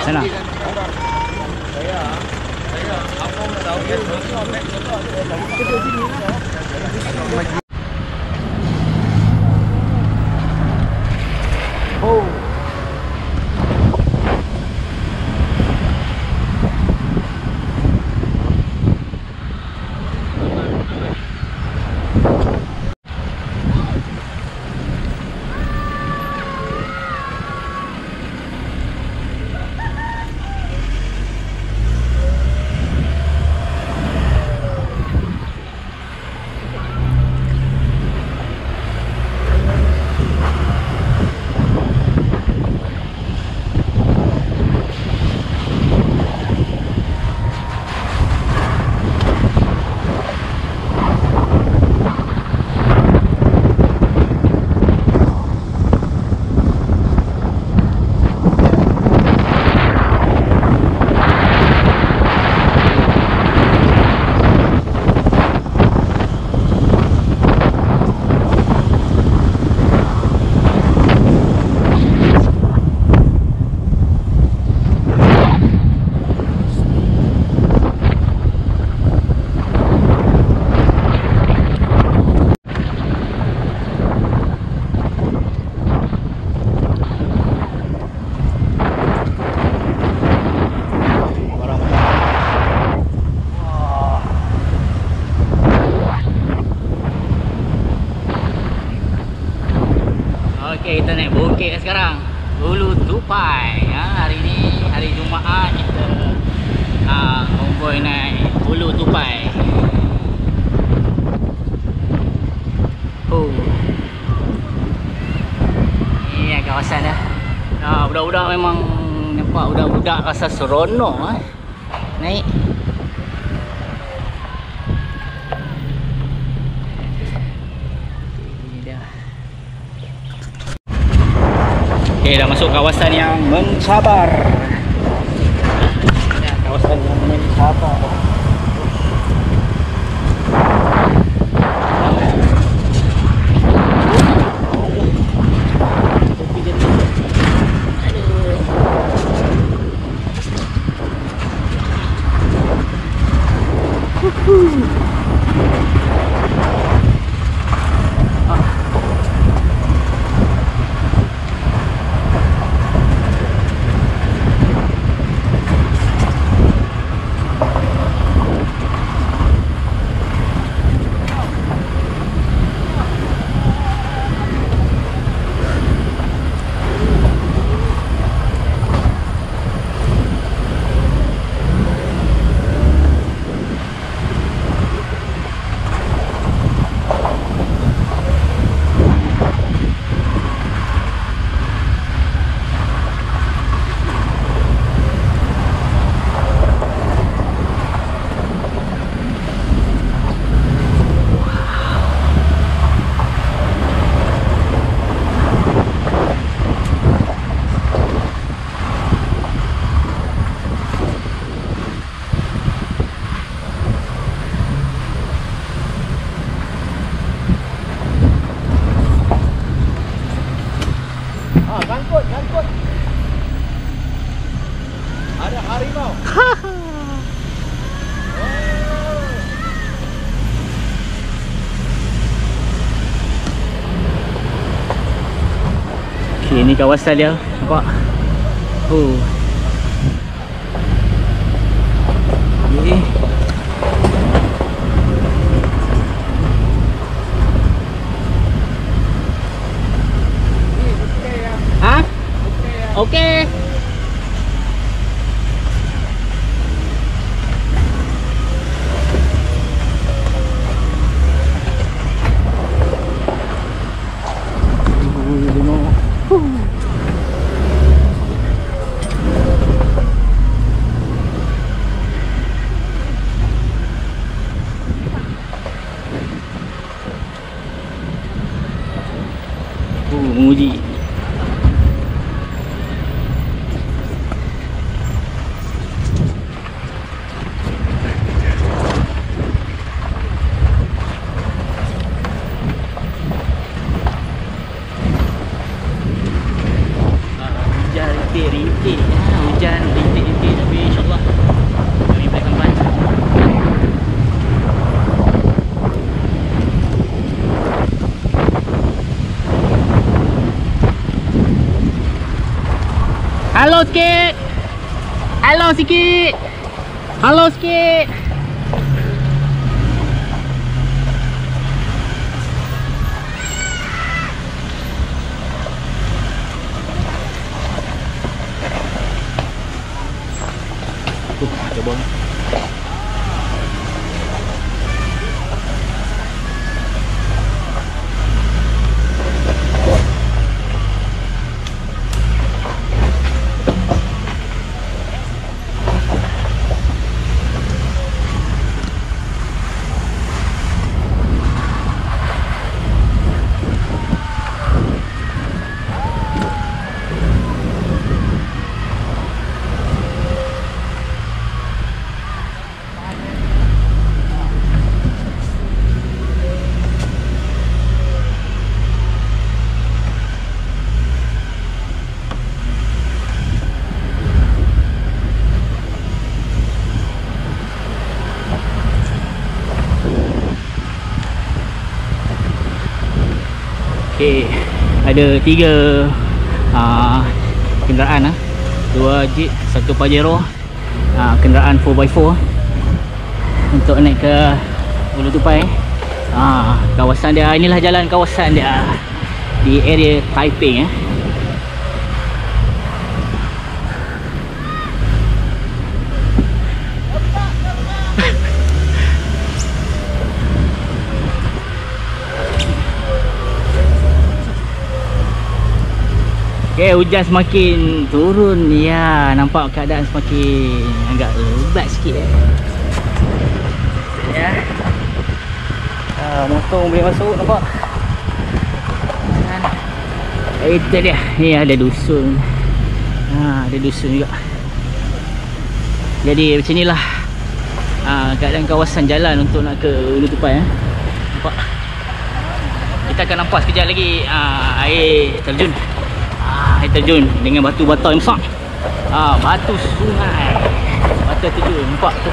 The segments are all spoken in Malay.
Sana. Oh. Okey, kita naik bukit sekarang. Ulu Tupai. Hari ni hari Jumaat, kita konvoi naik Ulu Tupai. Ni kawasan dah. Budak-budak memang nampak budak-budak rasa seronok naik. Okay, dah masuk kawasan yang mencabar. Kawasan yang mencabar. Gangkut. Ada harimau. Okay, ni kawasan dia. Nampak? Okay. Okay. Menguji. rintik-rintik hujan rintik-rintik, tapi insyaAllah kami boleh sampai. Halo sikit. Halo sikit. Halo sikit. Coba. Okey, ada 3 kenderaan, 2 Jeep, 1 Pajero, kenderaan 4x4 untuk naik ke Ulu Tupai. Kawasan dia, inilah jalan kawasan dia di area Taiping. Okay, hujan semakin turun. Ya, nampak keadaan semakin agak lebat sikit. Ya. Motor boleh masuk, nampak. Itu dia. Ni ada dusun. Ada dusun juga. Jadi macam inilah keadaan kawasan jalan untuk nak ke Ulu Tupai. Nampak. Kita akan nampak sekejap lagi air terjun. Air terjun dengan batu-batu yang besar. Batu sungai. Batu terjun, nampak tu.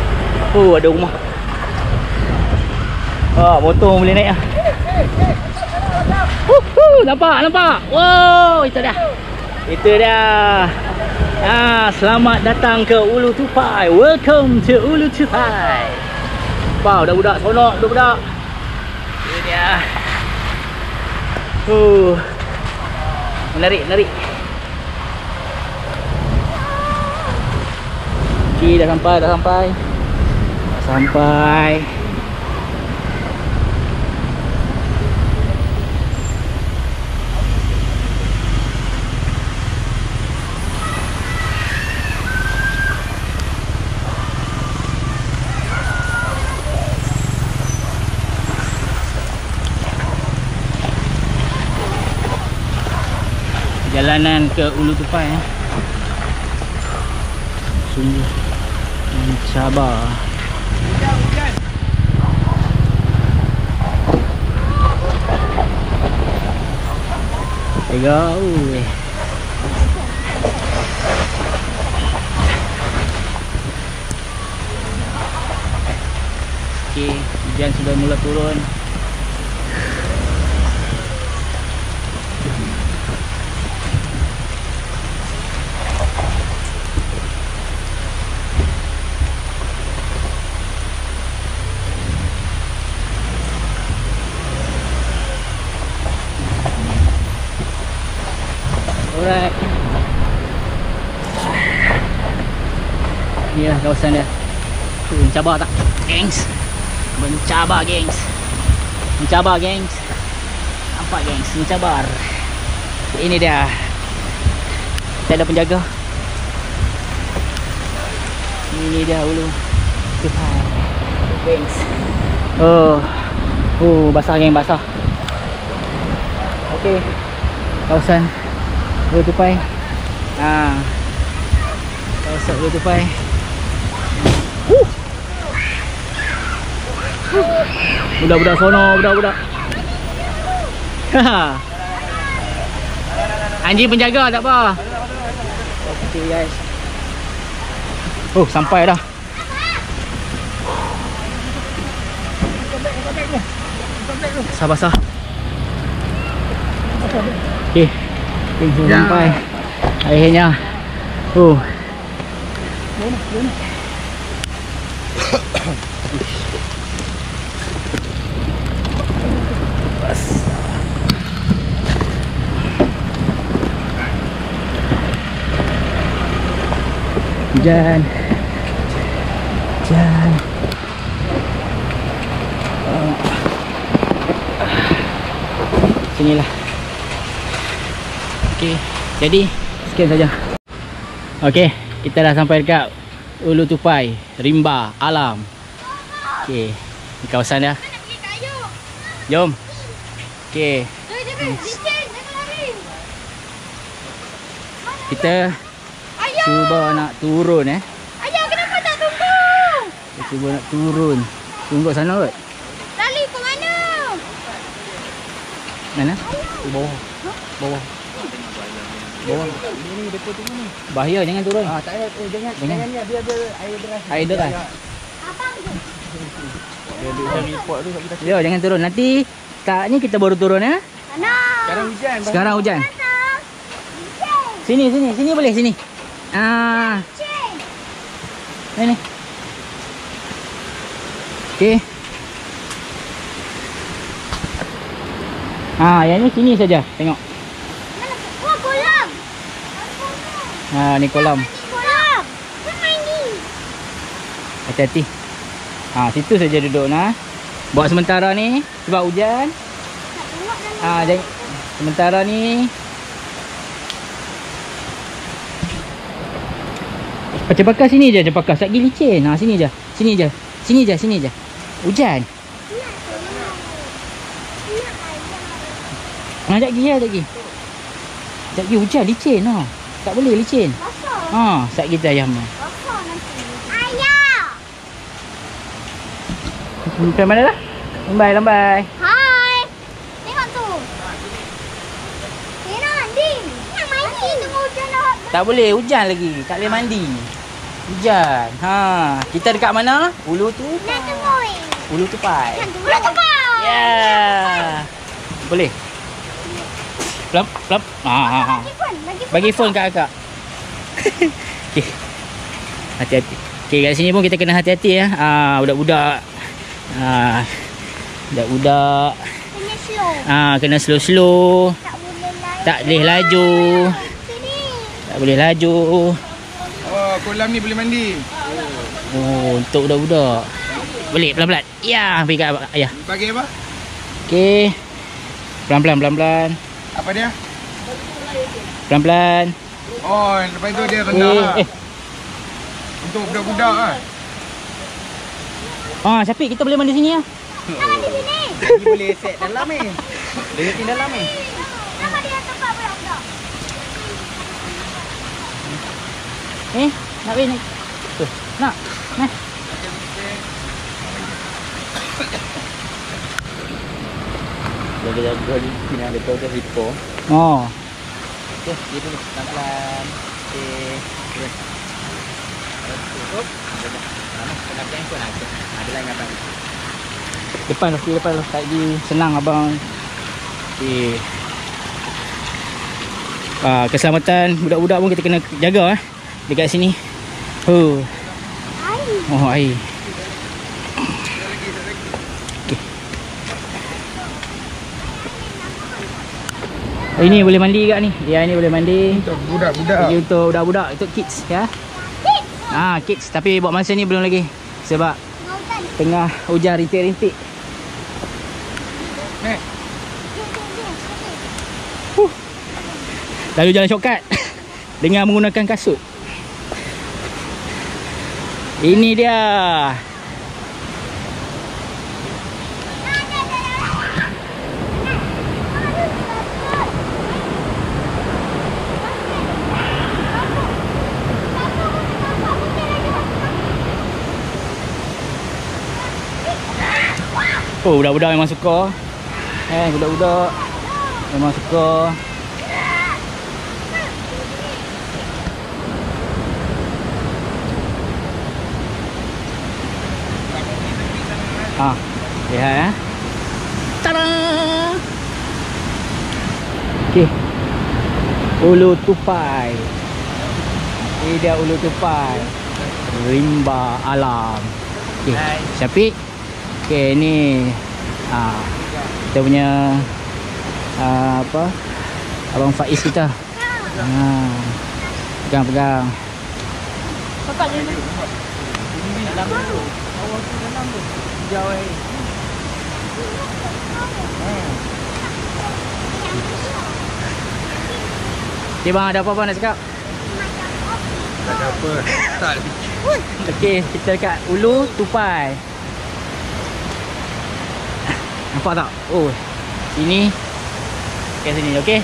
Oh, ada rumah. Motor boleh naik lah. Nampak. Wow, itu dah. Itu dah. Selamat datang ke Ulu Tupai. Welcome to Ulu Tupai. Nampak budak-budak seronok, budak-budak. Ini dia. Menarik. Okay, dah sampai. Jalanan ke Ulu Tupai sungguh mencabar. Okey, hujan sudah mula turun. Alright. Ni lah kawasan dia. Mencabar tak, gengs? Mencabar, gengs. Nampak, gengs? Mencabar. Ini dia. Kita ada penjaga. Ini dia Ulu Tupai, gengs. Basah, geng, basah. Okey, kawasan Ulu Tupai. Kawasan Ulu Tupai. Budak-budak sono, budak-budak. Anjing penjaga tak apa. Okay guys. Oh, sampai dah. Basah-basah. Okay, sampai akhirnya. Oh. Hujan. Sinilah. Okey, jadi sekian saja. Okey, kita dah sampai dekat Ulu Tupai, Rimba Alam. Okey, di kawasan dia. Jom. Okey. Kita cuba nak turun Ayah, kenapa tak tunggu? Kita cuba nak turun. Tunggu kat sana kot. Lali ke mana? Mana? Di bawah. Bawah. Ini dekat tunggu ni. Bahaya, jangan turun. Tak ada. Jangan ni biar air deras. Air deras. Abang tu. Dia report tu kat kita. Ya, jangan turun. Nanti tak ni kita baru turun ya. Sana. Sekarang hujan. Sekarang hujan. Sini boleh sini. Ini. Okey. Yang ni sini saja. Tengok. Wah, kolam. Ni kolam. Kolam. Kan main ni. Hati-hati. Situ saja duduk nah. Buat sementara ni sebab hujan. Tak tengok dalam. Jangan sementara ni. Cempaka sini je, cempaka. Sat gigi licin. Sini je. Sini je. Hujan. Sekejap lagi. Sekejap lagi hujan licin tak boleh licin. Basah. Sat kita ayam. Basah nanti. Ayah. Sampai mana dah? Lambai. Hai. Tengok tu. Kena mandi. Nak main ni. Tunggu hujan dah. Tak boleh, hujan lagi. Tak boleh mandi. Hujan. Kita dekat mana? Ulu tu. Nak tunggu. Ulu Tupai. Nak tunggu. Nak tunggu. Ya. Boleh. Plop. Bagi phone kat akak. Okey. Hati-hati. Okey, kat sini pun kita kena hati-hati ya. Budak-budak. Budak-budak. Kena slow. Kena slow-slow. Tak boleh laju. Sini. Tak boleh laju. Oh, kolam ni boleh mandi. Untuk budak-budak. Boleh pelan-pelan. Ya, pergi kat ayah. Bagi apa? Okey. Pelan-pelan. Apa dia? Pelan-pelan. Oh, lepas tu dia rendah. Untuk budak-budak Syafiq, kita boleh mandi sini ya. Nak mandi sini. Lagi boleh set dalam ni. Dia tinggal dalam ni. Nama dia tempat budak-budak. Nak pergi ni. Tu. Nak. Jaga-jaga di sini ada kau hipo. Okey, Dia dulu pelan-pelan. Okey. Cukup. Kena pegang pun ada. Ada lain abang. Depan lah. Tak lagi senang abang. Okey. Keselamatan budak-budak pun kita kena jaga dekat sini. Air. Ini boleh mandi kat ni. Ya, ini boleh mandi. Untuk budak-budak. Ini untuk budak-budak, untuk kids ya. Kids, tapi buat masa ni belum lagi. Sebab tengah hujan rintik-rintik. Lalu jalan shortcut dengan menggunakan kasut. Ini dia. Budak-budak memang suka. Budak-budak memang suka. Lihat Tada. Okey. Ulu Tupai. Ini dia Ulu Tupai. Rimba alam. Okey, Syafiq. Okey, ni kita punya apa? Abang Faiz kita. Pegang-pegang. Bapak ni. Dalam tu. Awak tu dalam tu. Jauh ni. Okay bang, ada apa-apa nak cakap? Tak ada apa. Tak ada. Okey, kita dekat Ulu Tupai. Nampak tak? Oh, sini. Kat sini, okey.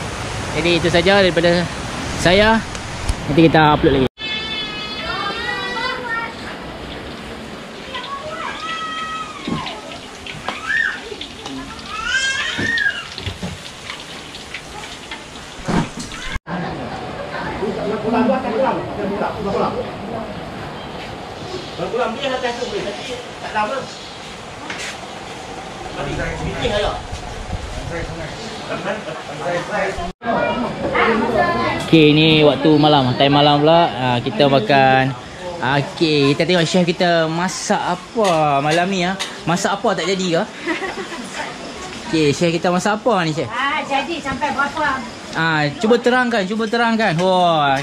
Jadi itu saja daripada saya. Nanti kita upload lagi. Pulang dia atas tu boleh, tapi tak lama. Pilih aja. Okey, ni waktu malam, time malam pula. Kita makan. Okey, kita tengok chef kita masak apa malam ni Masak apa tak jadi ke? Okey, chef kita masak apa ni, chef? Jadi sampai berapa? Cuba terangkan. Wah.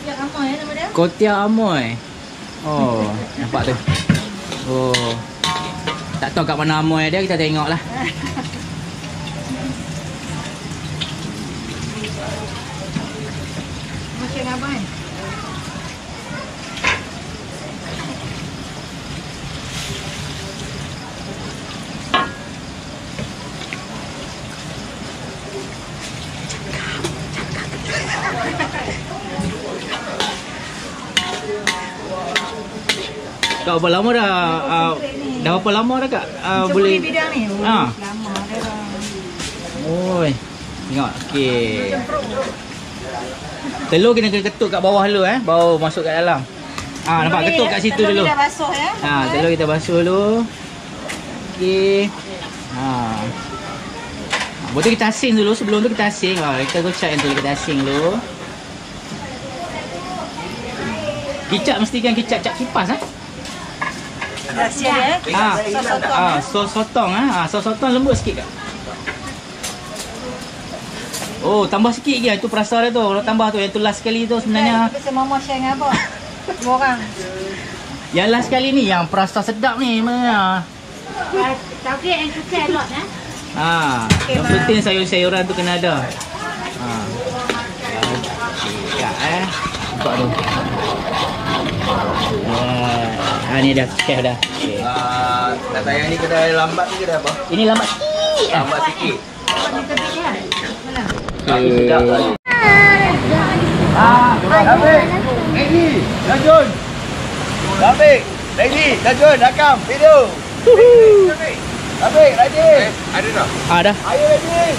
Setiap ramai nama dia. Kotia Amoy. Oh, nampak tu. Oh. Tak tahu kat mana Amoy dia, kita tengoklah. Macam apa kan? Kak berapa lama dah? Dah berapa lama dah kak? Boleh bidang ni. Lama dia dah. Oi. Tengok. Okey. Telur kena ketuk kat bawah dulu baru masuk kat dalam. Nampak ketuk kat situ dulu. Telur dah basuh Telur kita basuh dulu. Okey. Betul kita asing dulu. Sebelum tu kita asing. Kita kocak yang tu kita asing dulu. Kicap mesti kan kicap kipas Rahsia sos sotong sos sotong lembut sikit kak. Oh, tambah sikit lagi itu perasa dia tu. Kalau tambah tu yang tu last sekali tu sebenarnya. Bisa mama share dengan apa? Semua orang. Yang last sekali ni yang perasa sedap ni sebenarnya. Tapi yang suka a lot Yang penting sayur-sayuran tu kena ada. Kak nampak tu. Ni dah chef dah. Okay. Nak tayang ni kedai lambat ni kedai apa? Ini lambat sikit. Lambat sikit. Sedap lah. David, ready, Najun. David, ready, Najun, rakam video. David, ready. Ada dah? Dah. Ayo ready.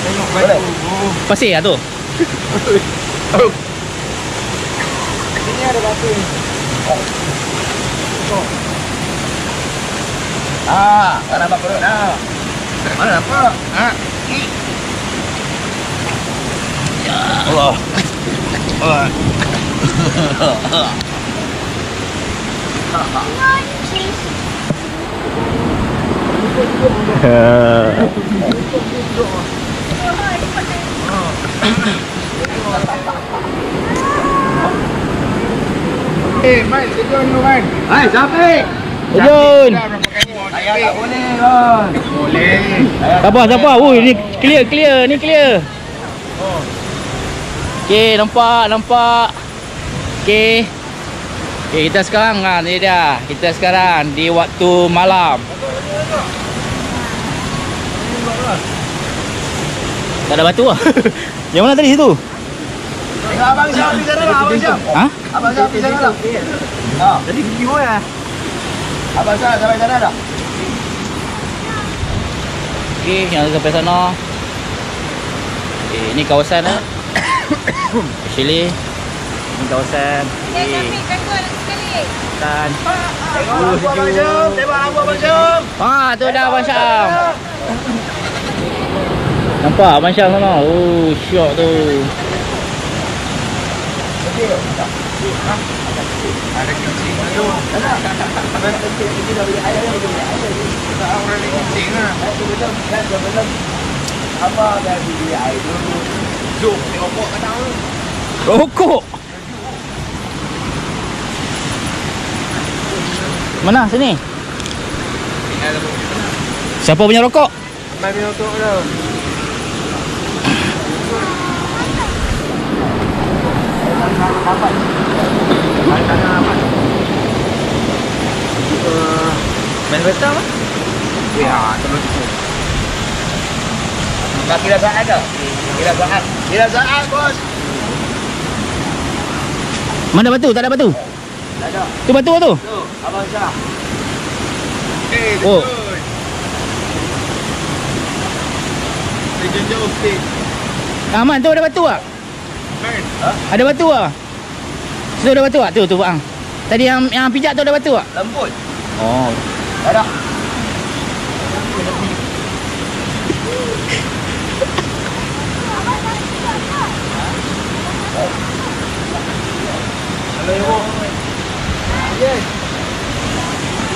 Tengok baju. Pasir lah tu. Sini ada batu. Tak nampak perut dah. Mana nampak? Allah. Man, Jun dulu man. Hai, Syafiq. Jun. Saya tak boleh kan. Boleh. Siapa? Ui, ni clear. Ni clear. Okey, nampak. Okey. Kita sekarang ni dia. Kita sekarang di waktu malam. Tak ada batu lah. Yang mana tadi situ? Tengok abang Syam di sana lah, abang Syam. Abang Syam di sana lah. Tadi video ya. Abang Syam sampai sana dah. Okey, yang sampai sana. Ini kawasan actually Ini kawasan dan Tengok lampu Abang Syam. Tengok lampu Abang Syam. tu dah Abang Syam. Nampak Abang Syam sana. Oh, syok tu. Ada kucing tu. Abang kucing ni dah beli air dah. Tak orang ni kucing ah. Betul kan belum. Apa dah beli air dulu. Jom tengok pok kata tu. Rokok. Mana sini? Siapa punya rokok? Mai minum tu dah. Main betul apa? Ya, terus itu. Tak kira saat ke? Kira saat. Kira saat, bos. Mana batu? Tak ada batu. Tak ada. Tu batu tu. Tu, Abang Syah. Oh. Dia jauh sikit. Aman tu ada batu tak? Main. Ha? Ada batu tak? Situ ada batu tak? Tu bang. Tadi yang pijak tu ada batu tak? Lembut. Oh. Tak ada.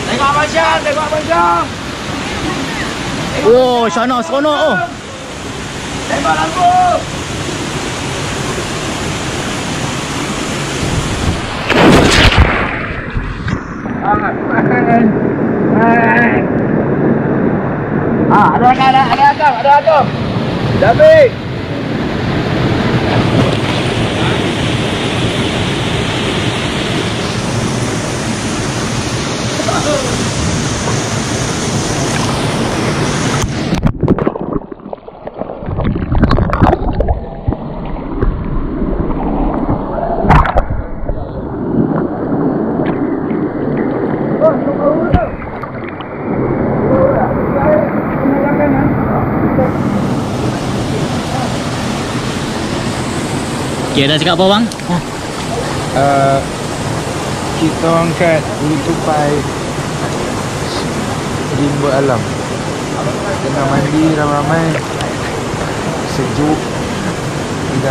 Tengok Abang Syam, tengok Abang Syam. Oh, sana seronok oh. Tengok lampu. Ada agam. Dah habis. Okay, dah cakap apa bang? Kita angkat Ulu Tupai rimba alam. Tengah mandi ramai-ramai, sejuk.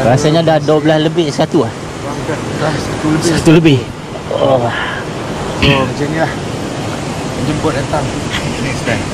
Rasanya dah 12 lebih 1 lah. Angkat dah 1 lebih. 1 lebih. Oh. So macam ni lah. Jemput datang next time.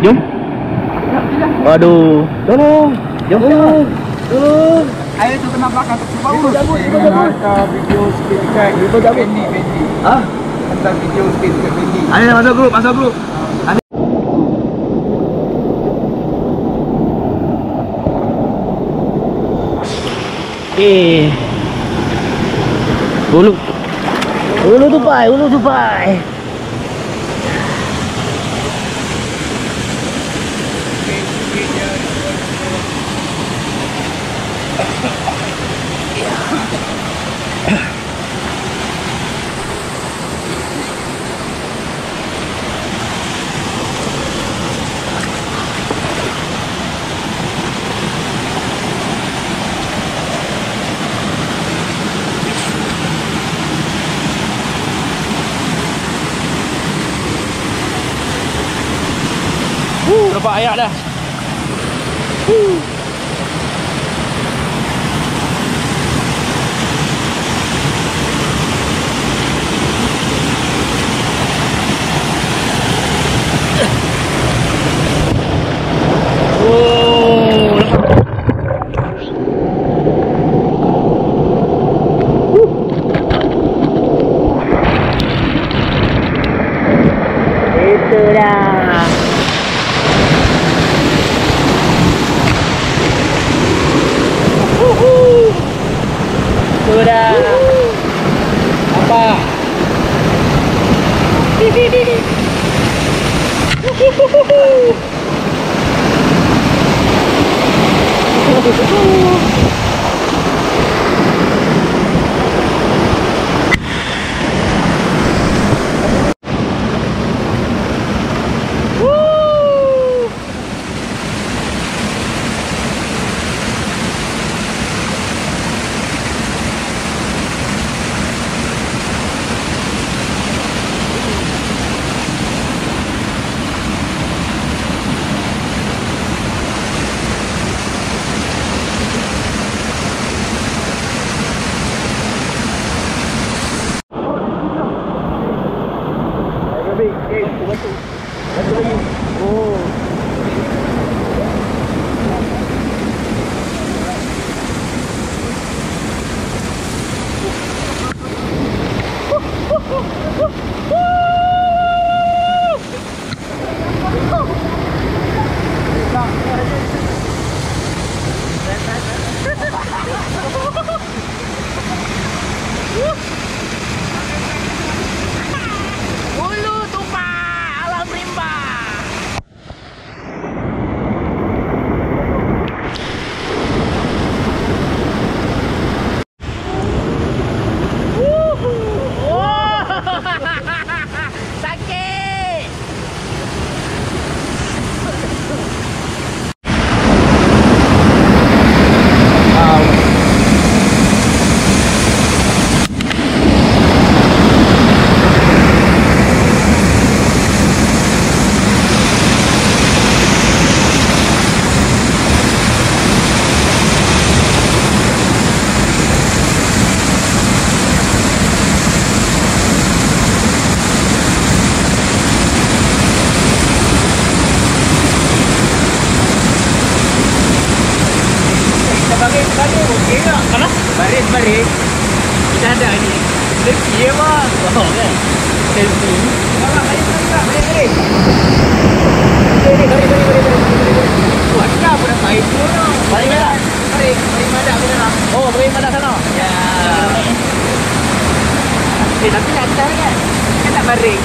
Jom. Aduh. Tolong. Jom. Tolong. Air tu kena belakang tak bau. Hantar video sikit dekat Fendi. Ha? Hantar video sikit dekat Fendi. Air masuk grup. Ulu Tupai. Nampak ayak dah. Baris kita ada ni selfie bang. Oh kan selfie balik buat apa dah baik tu balik mana balik madak ke sana. Oh balik madak sana ya. Tapi nak atas kan kita tak baring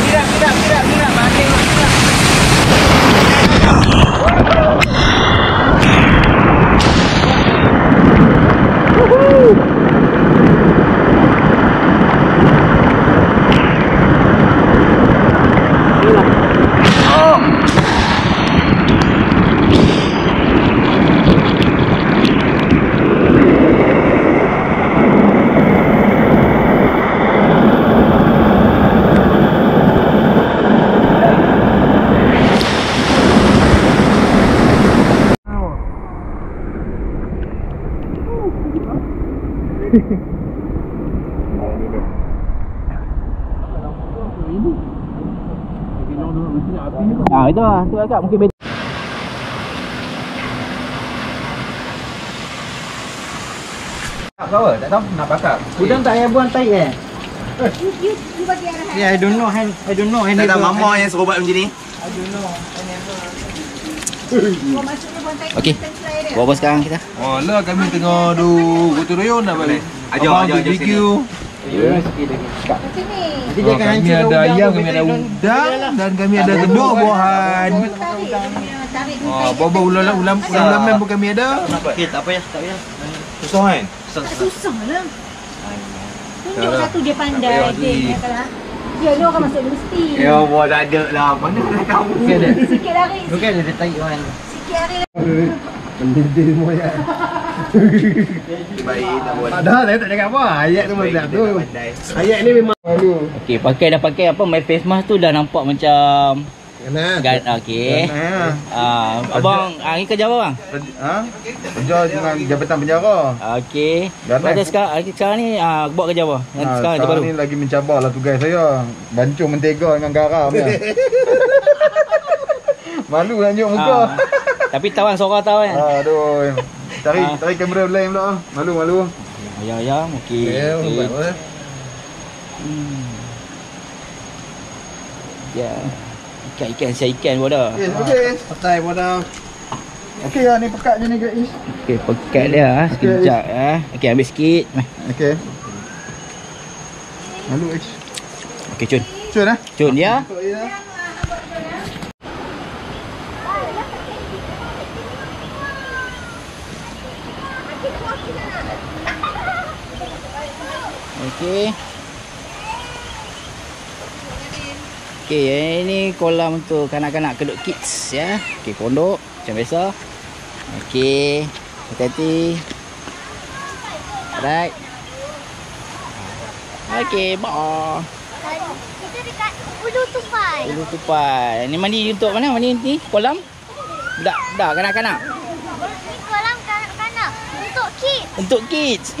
tidak baring itu lah, tu agak mungkin beda. Apa? Tak tahu nak bakar. Udang tak payah buang tahi eh? You bagi arah. Yeah, I don't know. Tak tahu mama yang suruh buat macam ni. Kau masuknya buang tahi. Okey. Buat apa sekarang kita? Oh lah kami tengah gotong royong nak balik. Ajar BBQ. Kat sini. Kami ada ayam, kami ada udang dan kami ada buah-buahan. Tarik. Buah-buah ulam pun kami ada. Okey, tak payah. Susah kan? Susah lah. Tunjuk satu dia pandai. Dia lu akan masuk universiti. Ya, buah tak ada lah. Mana nak tahu? Sikit lari. Bukan ada tahi kan. Sikit lari. Pendidih moyak. Baik, tak boleh. Padahal saya tak cakap apa. Ayat tu macam tu. Ayat ni memang malu. Okey, dah pakai apa my face mask tu dah nampak macam Kena. okey. Abang, ni kerja apa bang? Kerja dengan Jabatan Penjara. Okey. Ganas. Pada sekarang ni buat kerja apa? Sekarang Sekarang ni lagi mencabar lah tugas saya. Bancung mentega dengan garam je. Malu nak tunjuk muka. Tapi tahu kan suara tahu kan? Aduh. Tarik kamera lain pula. Malu. Ya, okey. Ya. Ikan saya ikan bodoh. Okey. Patai bodoh. Okey lah ni pekat je ni guys. Okey, pekat dia sekejap Okey, ambil sikit. Okey. Malu guys. Okey, cun. Cun ya. Okey. Okey, ini kolam untuk kanak-kanak kedok kids ya. Okey, pondok macam biasa. Okey, hati-hati. Alright. Okey, bye. Kita dekat Ulu Tupai. Ulu Tupai. Ni mandi untuk mana? Mandi ni kolam? Budak kanak-kanak. Ini kolam kanak-kanak untuk kids. Untuk kids.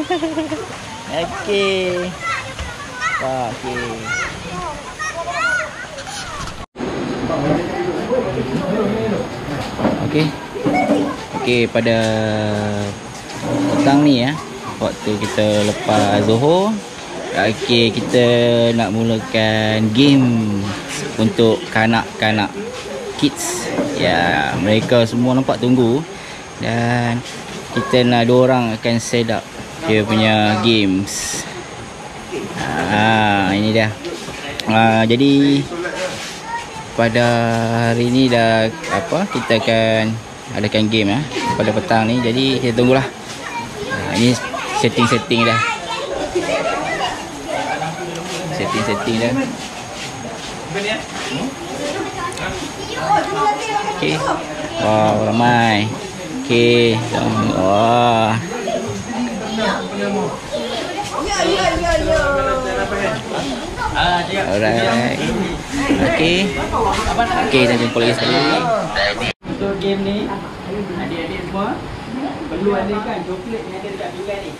Okey. Okey. Okey. Okey, pada petang ni ya, waktu kita lepas Zuhur, okey, kita nak mulakan game untuk kanak-kanak kids. Ya, mereka semua nampak tunggu dan kita nak 2 orang akan set up dia punya games. Ini dia. Jadi pada hari ni dah kita akan adakan game pada petang ni. Jadi kita tunggulah. Ini setting dah. Setting dah. Okey. Wow, ramai. Okey. Wah. Alright. Okey. Okey, kita jumpa lagi sekali. Untuk game ni, adik-adik semua perlu alihkan coklat yang ada dekat pinggan ni.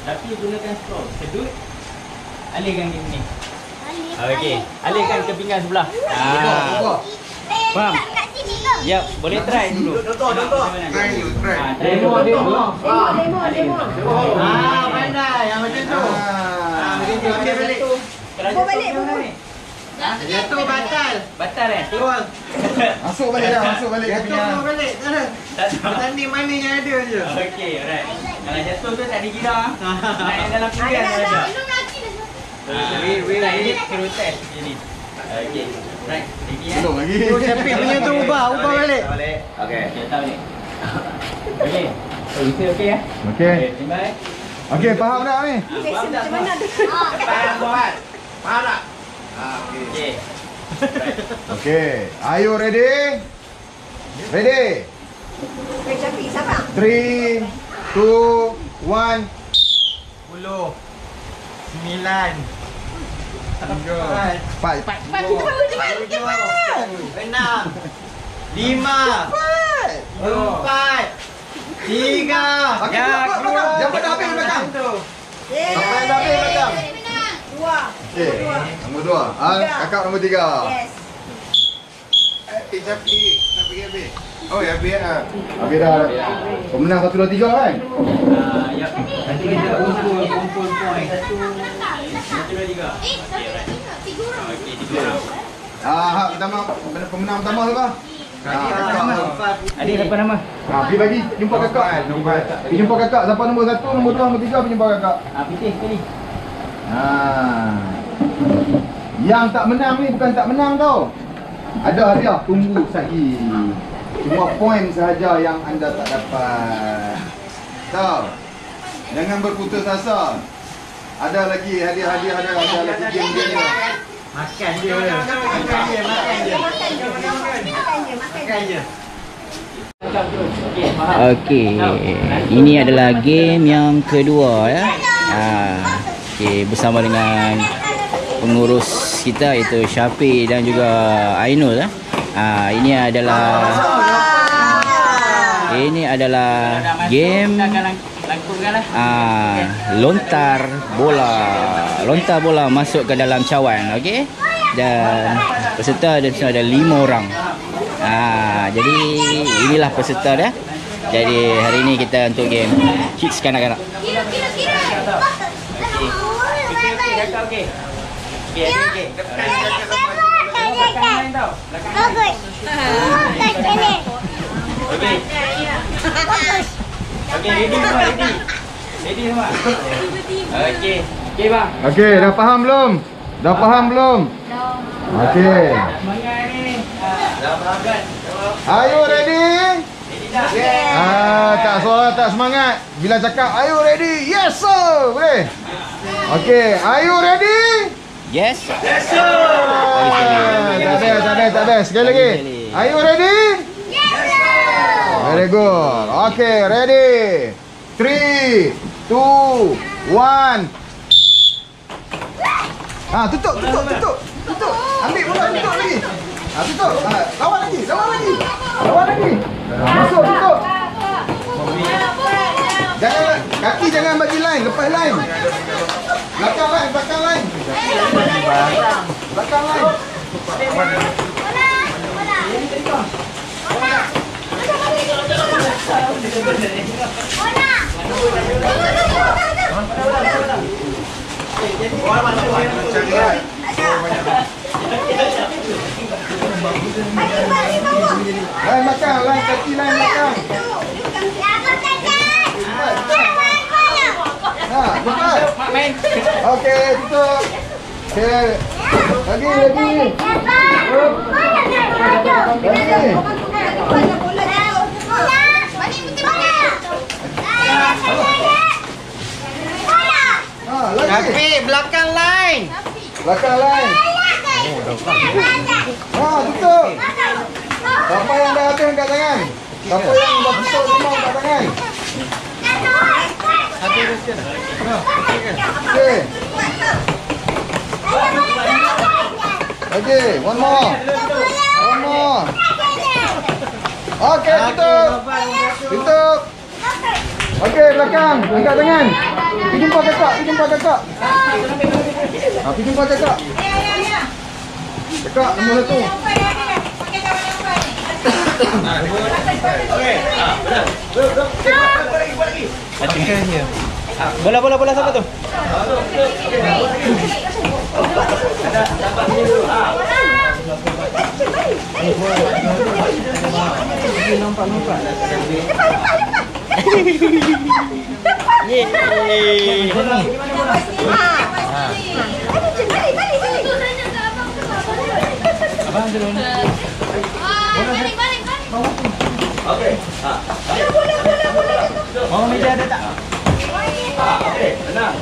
Tapi gunakan straw. Sedut, alihkan game ni. Okey, alihkan ke pinggan sebelah. Faham? Ya, boleh try dulu. Contoh. Demo. Pandai yang macam tu. Okey, balik. Balik. Jatuh batal. Batal Keluar. Masuk balik dah, masuk balik ke Jatuh pinggan. keluar balik. Tak ada. Bertanding mana yang ada je. Okey, alright. Kalau jatuh tu tak dikira. Naik dalam pinggan saja. Ini kena test ni. Okey. Right. Belum lagi. Tu capit punya tu ubah balik. Okey. Kita tahu ni. Okey. Itu okey ya? Okey. Terima kasih. Okey, faham tak ni? Faham tak? Faham buat. Faham tak? Okey. Okey. Are you ready? Ready? 3, 2, 1. 10 9 Cepat. 6 5 4 3. Okey, belakang. Jangan pada habis belakang. Sampai dah habis belakang. Okey, nombor 2. Kakak nombor 3. Capit nak pergi habis. Oh, ya habis ah. Habis dah. Pemenang 1, 2, 3 kan? Ya. Nanti kita kumpul poin. 1, 2, 3. Okey, 3 orang. Pertama, pemenang pertama siapa? Kakak. Adik siapa nama? Pergi bagi jumpa kakak. Pergi jumpa kakak. Siapa nombor 1, nombor 2, nombor 3 pergi jumpa kakak. Pitih sekali. Yang tak menang ni bukan tak menang tau. Ada hadiah, tunggu lagi. Cuma poin sahaja yang anda tak dapat. Tahu? Jangan berputus asa. Ada lagi hadiah-hadiah, ada lagi game-game ni. Makan je. Makan je. Okey. Ini adalah game yang kedua ya. Okey, bersama dengan pengurus kita iaitu Syafiq dan juga Ainul ya. Ini adalah game lontar bola masuk ke dalam cawan, okey. Dan peserta ada 5 orang. Jadi inilah peserta dia. Jadi hari ini kita untuk game kids kanak-kanak. Okey. Ready semua? Okey. Okey bang. Okey, dah faham belum? Dah faham belum? Okey. Semangat ni. Dah faham kan? Are you ready? Ready Tak suara, tak semangat. Bila cakap, are you ready? Yes sir. Boleh? Okay, are you ready? Yes. Yes, sir. Tak ada. Sekali lagi. Are you ready? Yes, sir. Very good. Okay, ready. 3, 2, 1. Tutup. Ambil bola, tutup lagi. Tutup. Lawan lagi. Masuk, tutup. Jangan, kaki jangan bagi line, lepas line. Belakang line. Belakang line. Line belakang, line kaki line belakang. Okey, tutup. Okey. Lagi. Tapi belakang line. Tutup. Siapa yang dah habis angkat tangan? Siapa yang dah tutup semua angkat tangan? Okay, one more. Okay, tutup. Okay, belakang, angkat tangan. Pergi jumpa kakak. Pergi jumpa kakak. Kakak, nombor 1. Bola siapa tu? Okey. Mau meja ada tak? Okey, tenang.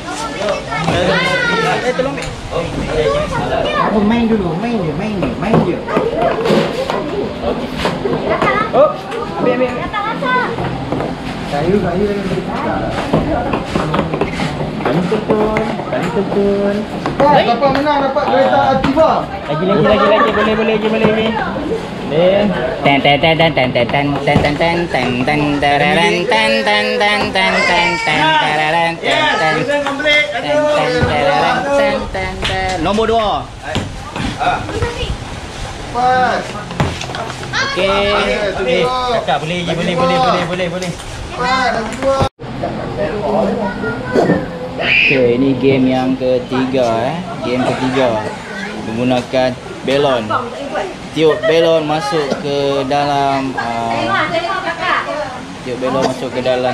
Tolong ambil. Apa main dulu, main dia. Oh, ambil. Kayu yang Kali tertun. Siapa menang dapat kereta Activa? Lagi, boleh. Ten. Nombor 2. Pas. Okey. Kakak boleh. Pas, lagi 2. Okey, ini game yang ketiga Game ketiga menggunakan belon. Tiup belon masuk ke dalam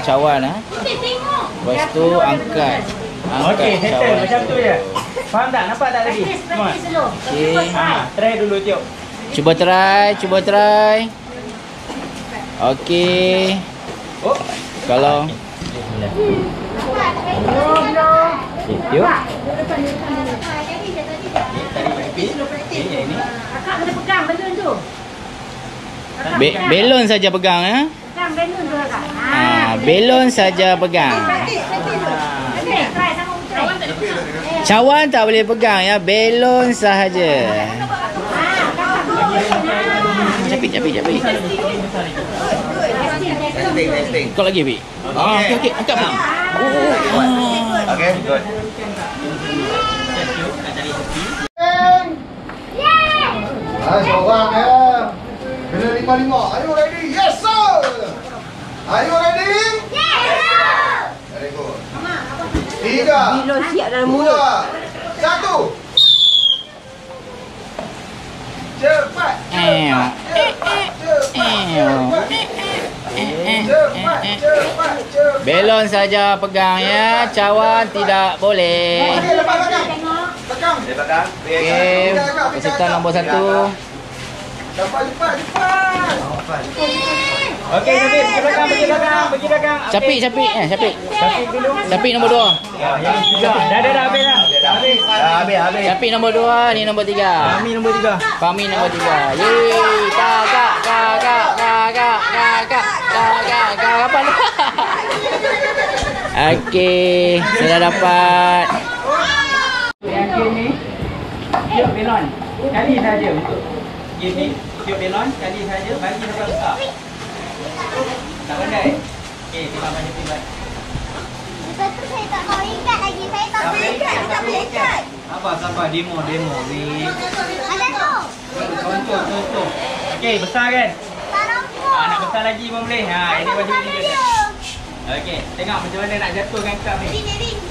cawan Lepas tu angkat cawan. Macam tu je. Faham tak? Nampak tak tadi? Semua. Okey. Try dulu tiup. Cuba try. Okey. Kalau tiup. Kakak kena pegang belon tu. Belon saja pegang Pegang belon tu kakak. Belon saja pegang. Okey, try sama try. Cawan tak boleh pegang belon sahaja. Capik. Kau lagi, Bi. Okey. Angkat, Bi. Okey, good. Seorang kena 5-5. Are you ready? Yes sir. Are you ready? Yes, sir. Very good. 3, Belon siap dalam 2, 1. Cepat. Belon saja pegang cawan tidak boleh. Okey, lepas belakang. Di belakang. Okey, peserta nombor 1. Cepat. Okey, Nabil, pergi belakang. Capik. Capik dulu. Capik nombor 2. Ya, yang tiga. Dah habis dah. Habis. Capik nombor 2, ni nombor 3. Kami nombor 3. Fahmi nombor 3. Yeay, kakak. Apa lu? Okey, sudah dapat. Yang game ni tiup belon. Kali saja untuk game ni. Tiup belon kali saja bagi dapat besar. Tak pandai. Okey, kita banyak tiba. Lepas tu saya tak mau ikat lagi. Saya tak boleh ikat. Saya tak boleh ikat. Apa sabar demo ni. Ada tu. Contoh. Okey, besar kan? Tak nampak. Nak besar lagi pun boleh. Ini baju ni je. Okey, tengok macam mana nak jatuhkan kap ni.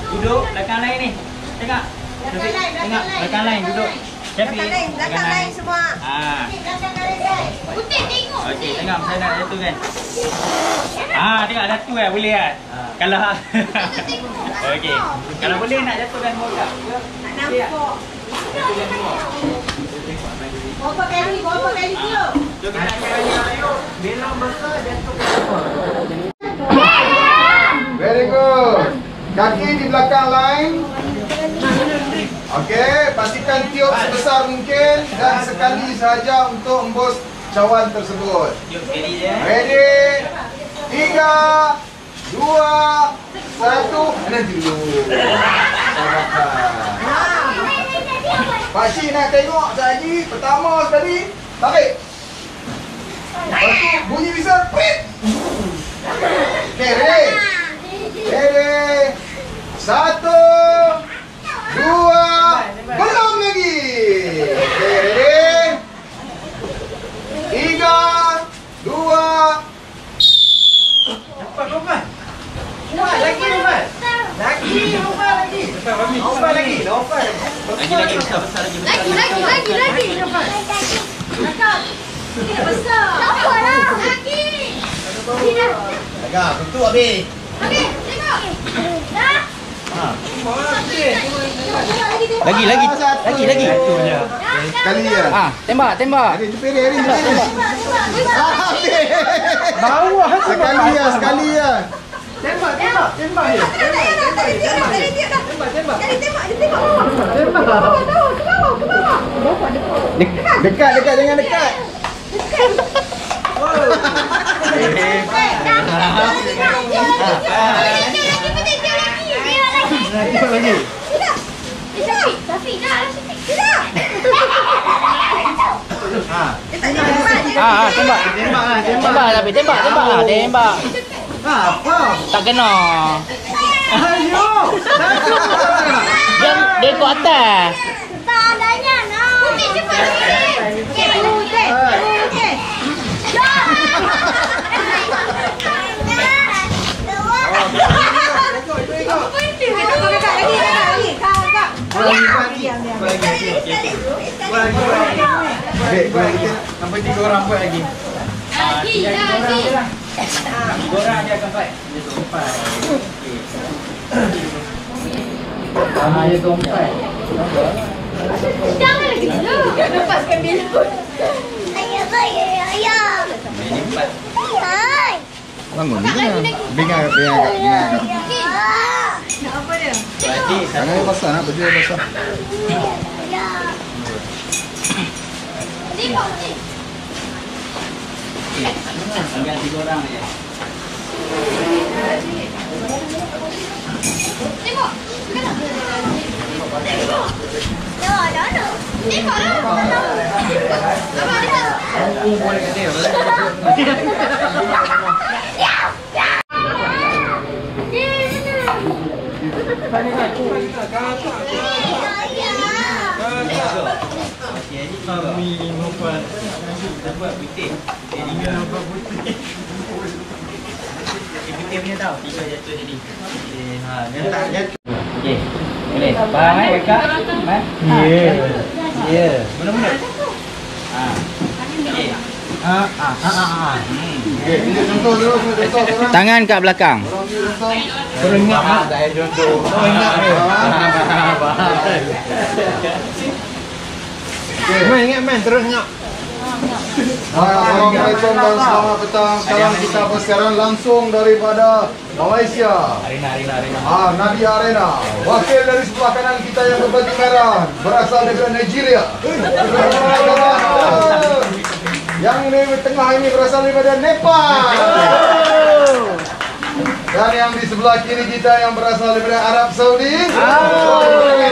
Duduk belakang lain ni. Tengok. Tengok belakang lain duduk. Capik. Belakang lain semua. Putih tengok. Okey, tengok macam mana nak jatuhkan. Tengok jatuh kan boleh kan? Kalau okey. Kalau boleh nak jatuhkan moga. Tak nampak. Berapa kali tu? Jom kita ayo. Belon besar jatuhkan. Very good. Kaki di belakang line. Okey, pastikan tiup sebesar mungkin dan sekali sahaja untuk embus cawan tersebut. Jom ready je. Ready? 3, 2, 1. Nanti dulu. Pak Cik nak tengok sekali. Pertama sekali. Tarik. Lepas tu bunyi whistle. Prit. Okey, ready? Ready? 1, 2, belum lagi. Okey, ready? 3, 2. Cepat lompat. Lagi lompat. Lagi besar lagi. Besar. Tak apalah. Lagi. Agak, tentu habis. Okey, tengok. Dah. Lagi. Sekali ya. Tembak. Hari jepit hari. Bawah Sekali ya. Tembak je. Dekat jangan dekat. Tembak. Apa? Tak kena. Ayo. Dia ke atas. Tak adanya nak. Putih cepat. Putih. Sampai 3 orang buat lagi. Lagi. 3 orang dia akan fight. Dia tumpai. Dia tumpai. Jangan lagi dulu. Lepaskan belon. Ayah. Ini 4. Hai. Bangun ni. Bingar. Nak apa dia? Lagi Tangan basah nak baju basah. Tengok. tinggal 3 orang je. Tengok. Dah. Tengok lah. Abang lihat. Boleh kat dia. Kami nampak dapat putih. Dia nampak putih. Putih punya tau. 3 jatuh jadi. Dia tak jatuh. Okey. Boleh. Faham Kak? Faham? Ya. Mula-mula. Okey. Okey, tunjuk contoh. Tangan kat belakang. Suruh ingat mak. Saya contoh. Oh ingat ni. Okey. Ingat terus ingat. Assalamualaikum dan selamat petang. Sekarang kita bersiaran langsung daripada Malaysia. Arena. Nadia Arena. Wakil dari sebelah kanan kita yang berbaju merah berasal dari Nigeria. Yang ini tengah ini berasal daripada Nepal. Dan yang di sebelah kiri kita yang berasal daripada Arab Saudi.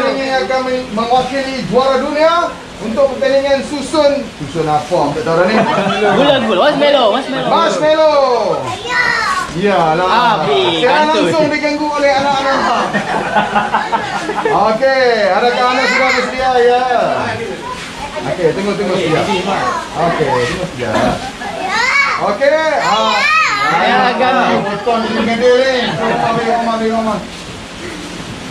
Ini akan mewakili juara dunia untuk pertandingan susun apa tak tahu dah ni. Gula, marshmallow. Iyalah. Saya langsung diganggu oleh anak-anak. Okey, adakah anda sudah bersedia? Ya. Okey, tunggu sedia. Okey, tunggu sedia. Okey. Saya agak Betul dengan dia ni. Ambil rumah.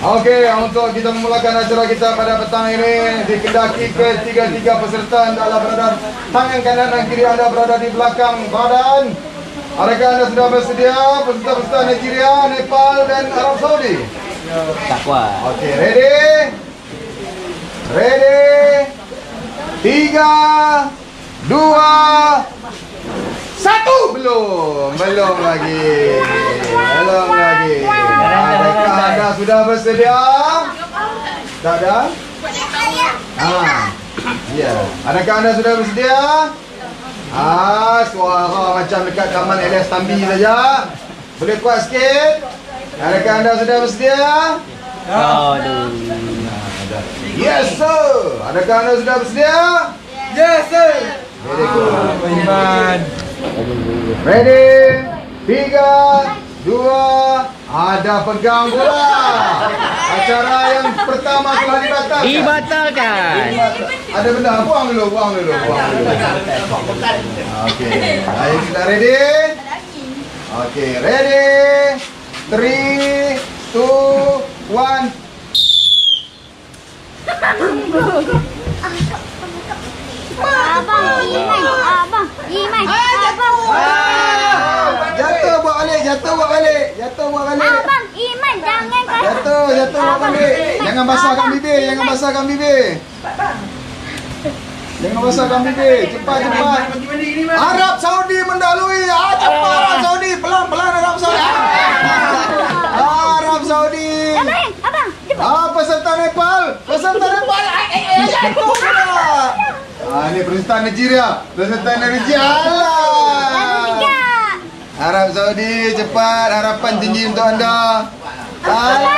Okey, untuk kita memulakan acara kita pada petang ini, dikendaki ketiga-tiga peserta adalah berada tangan kanan dan kiri anda berada di belakang badan. Adakah anda sudah bersedia? Peserta-peserta Nigeria, Nepal dan Arab Saudi. tak kuat. Okey, ready? 3, 2, 1. Belum lagi. Adakah anda sudah bersedia? Tak ada? Ya. Adakah anda sudah bersedia? Suara macam dekat taman LS Tambi saja. Boleh kuat sikit? Adakah anda sudah bersedia? Aduh. Yes sir. Adakah anda sudah bersedia? Yes, sir. Very good. Iman. Ready? 3, 2, ada pegang bola. Acara yang pertama telah dibatalkan. Dibatalkan. Ada benda, buang dulu. Okey. Baik, kita ready? Okey, ready? 3, 2, 1. Abang, Iman. Jatuh buat balik. Abang, Iman, jangan kasih. Jatuh buat balik. Jangan basahkan bibir. Cepat. Arab Saudi mendahului. Cepat Arab Saudi. Pelan Arab Saudi. Arab Saudi. Abang, cepat. Peserta Nepal. Jatuh pula. Ini peserta Nigeria. Alah. Arab Saudi, cepat. Harapan tinggi untuk anda. Cepat.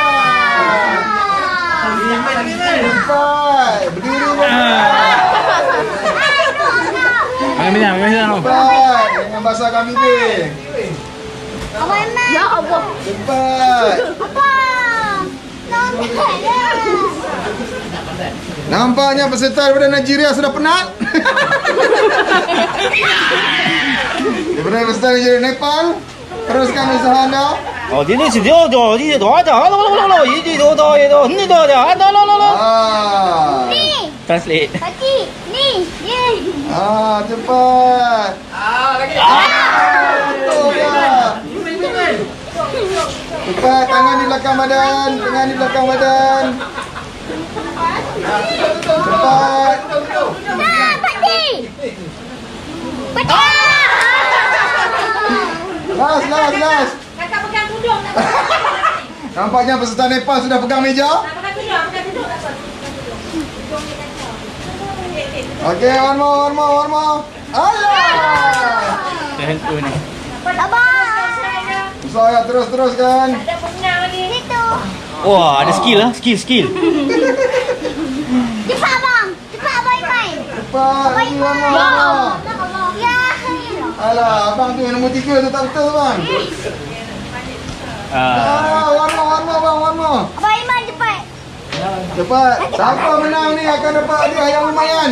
Berdiri. Cepat. Jangan basahkan bibir. Abang Iman. Ya Allah. Cepat. Abang. Nampaknya peserta daripada Nigeria sudah penat. Daripada peserta Nigeria, Nepal, teruskan usaha anda. Translate. Kaki. Ni. Ye. Cepat. Betul ya. Cepat, tangan di belakang badan. Cepat. Last. Kakak pegang tudung. Nampaknya peserta Nepal sudah pegang meja. Pegang tudung. Okey, one more. Alah. Tentu ni. Abang. Saya teruskan. Ada pemenang lagi. Situ. Wah, ada skill lah. Skill. Cepat Abang Iman. Cepat. Lagi one more. Ya. Alah, abang tu yang nombor 3 tu tak betul bang. One more. Abang Iman cepat. Cepat. Siapa menang ni akan dapat hadiah yang lumayan.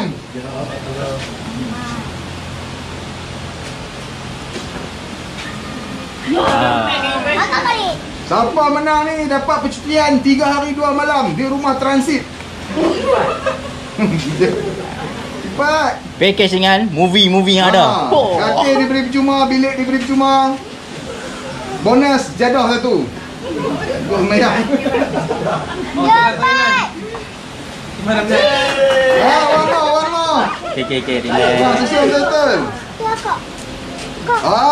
Kakak balik. Siapa menang ni dapat percutian 3 hari 2 malam di rumah transit. Cepat. Package dengan movie yang ada. Katil diberi percuma, bilik diberi percuma. Bonus jadah satu. Gol merah. Cepat. Gimana, Bang? One more. Okay. Susun betul. Ya, Kak.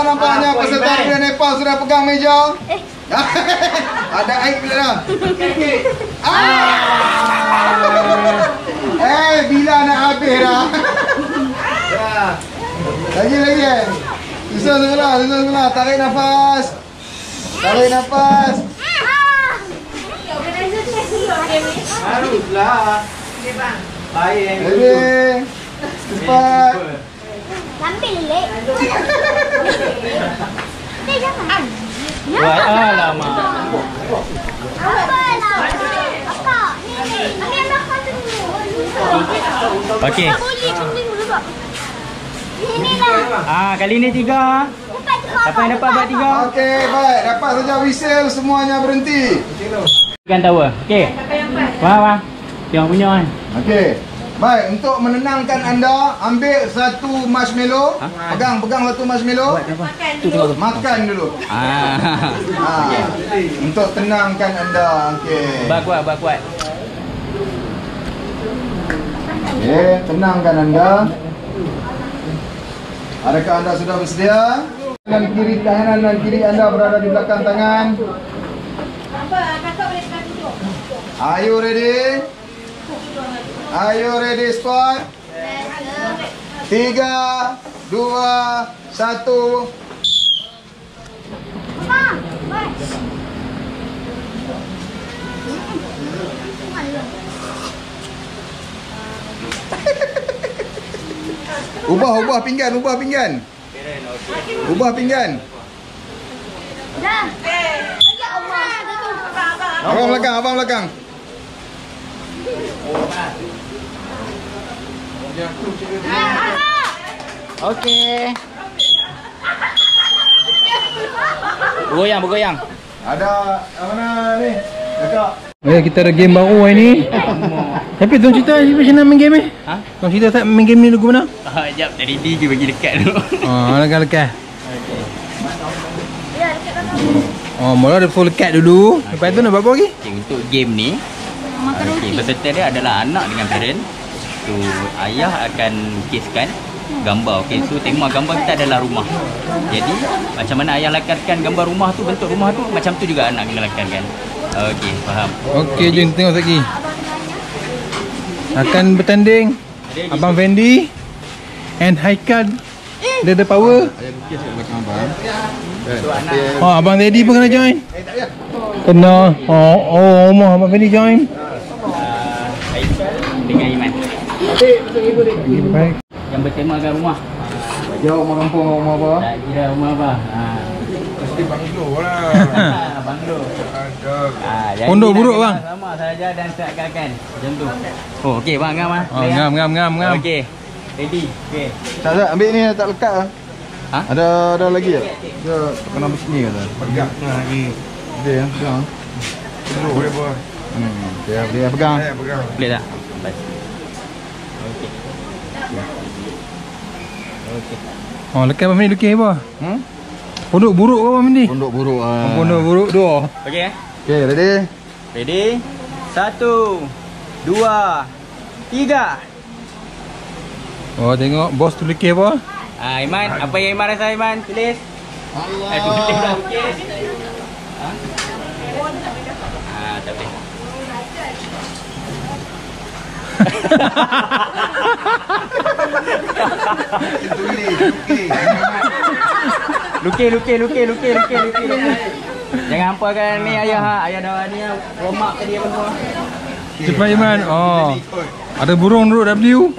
Nampaknya peserta dari Nepal sudah pegang meja. Ada air pula dah. Bila nak habis dah. Lagi. Susun sebelah. Tarik nafas. Haruslah. Baik. Ready. Cepat. Ambil lek. Jangan. Alamak. Apa lah? Kakak, ni. Ambil makan dulu. Okey. Tak boleh sembing dulu, Kak. Sini lah. Kali ni 3. Siapa yang dapat buat 3? Okey, baik. Dapat saja whistle, semuanya berhenti. Ikan tower. Okey. Wah. Yang punya kan. Okey. Baik, untuk menenangkan anda, ambil satu marshmallow. Pegang satu marshmallow. Makan dulu. Untuk tenangkan anda. Okey. Buat kuat. Okey, tenangkan anda. Adakah anda sudah bersedia? Kanan dan kiri anda berada di belakang tangan. Are you ready? Squad? 3, 2, 1. Ubah pinggan. Dah. Ya Allah. Abang belakang. Okey. Bergoyang. Ada mana ni? Dekat. Kita ada game baru hari ni. Tapi tuan cerita macam mana main game ni? Tuan cerita tak main game ni lagu mana? Sekejap, tadi dia bagi dekat dulu. Lekat. Mula ada full lekat dulu. Lepas tu nak buat apa lagi? Untuk game ni, peserta dia adalah anak dengan parent. So, ayah akan lukiskan gambar. So tema gambar kita adalah rumah. Jadi, macam mana ayah lakarkan gambar rumah tu, bentuk rumah tu, macam tu juga anak kena lakarkan. Okey, faham. Okey, jom tengok lagi. Akan bertanding Abang Fendi and Haikal. Dia ada power. Abang Daddy pun kena join. Kena. Omah Abang Fendi join. Haikal dengan Iman. Baik. Yang bertemakan rumah. Jauh rumah kampung, rumah apa? Tak kira rumah apa. Mesti banglo lah. Banglo. Pondok buruk bang. Sama saja dan seakan-akan. Macam tu. Okey bang, Ngam. Okey. Ready. Okey. Tak, ambil ni tak lekat lah. Ada lagi tak? Dia kena sini kata. Pegang lagi. Dia pegang. Dulu boleh buat. Dia pegang. Boleh tak? Baik. Okey. Lekat Abang Fendi lukis apa? Pondok buruk ke Abang Fendi? Pondok buruk. Pondok buruk 2. Okey. Okey, ready? Ready? 1 2 3. Tengok bos tu lukis apa? Iman, apa yang Iman rasa Iman? Tulis. Allah. Tulis dah okey. Tak boleh. Lukis. Jangan hampakan ni ayah dah ni warm up tadi apa semua. Cepat Iman. Ada burung duduk W.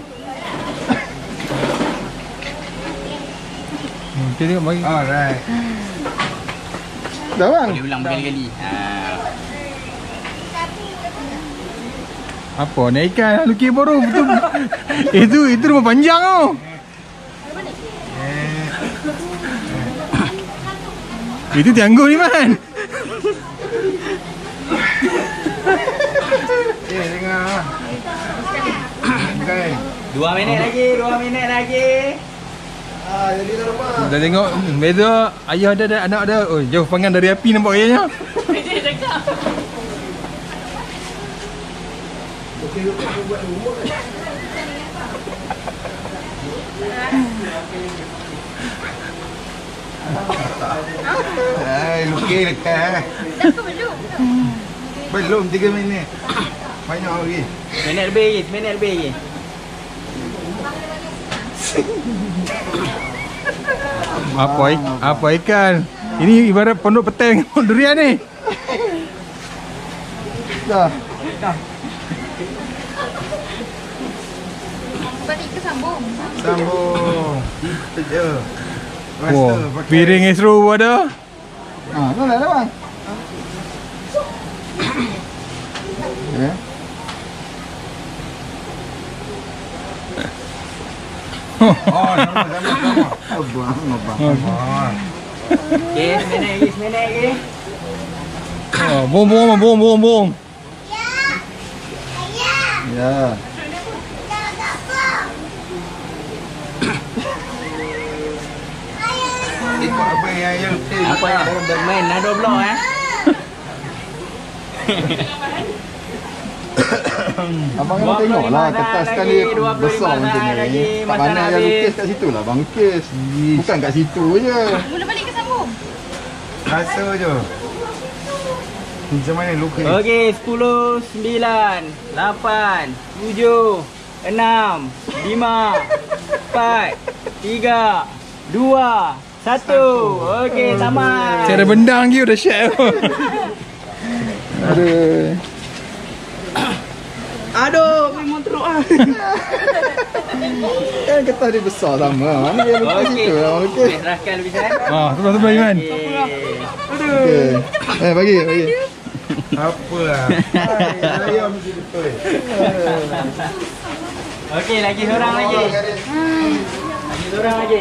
Okey tengok bagi. Alright. Dah bang. Boleh ulang berkali-kali. Apa nak ikan lukis baru betul. Itu rumah panjang tau. Itu tangguh ni man. Tengok. Okey. 2 minit lagi. Jadi dah rumah. Dah tengok beza ayah ada anak ada. Jauh panggang dari api nampak ayahnya. Lukis dekat. Belum 3 minit. Banyak lagi. Minit lebih lagi. Apa ikan? Ini ibarat pondok peteng durian ni. Dah. Balik ke sambung. Sambung. Itu je. Wah, piring esro ada. Tu dah bang. Ya. Sama. Abang. Okey, seminit lagi. Oh, bom. Ya. Ikut apa yang Apa yang bermain dah 2 blok Abang kena tengok lah kertas sekali besar macam ni. Tak banyak yang lukis kat situ lah bang lukis. Bukan kat situ je. Mula balik ke sambung. Rasa je. Macam mana lukis? Okey, 10, 9, 8, 7, 6, 5, 4, 3, 2, 1. Okey, tamat. Cara bendang je dah share. Aduh. Aduh, memang teruk ah. Kan kertas dia besar sama. Mana dia lukis Okey. situ lah lukis. Serahkan lebih kan. Sebelah Iman. Okey. Bagi. Apalah. Saya mesti betul. Okey, lagi seorang lagi. Lagi seorang lagi.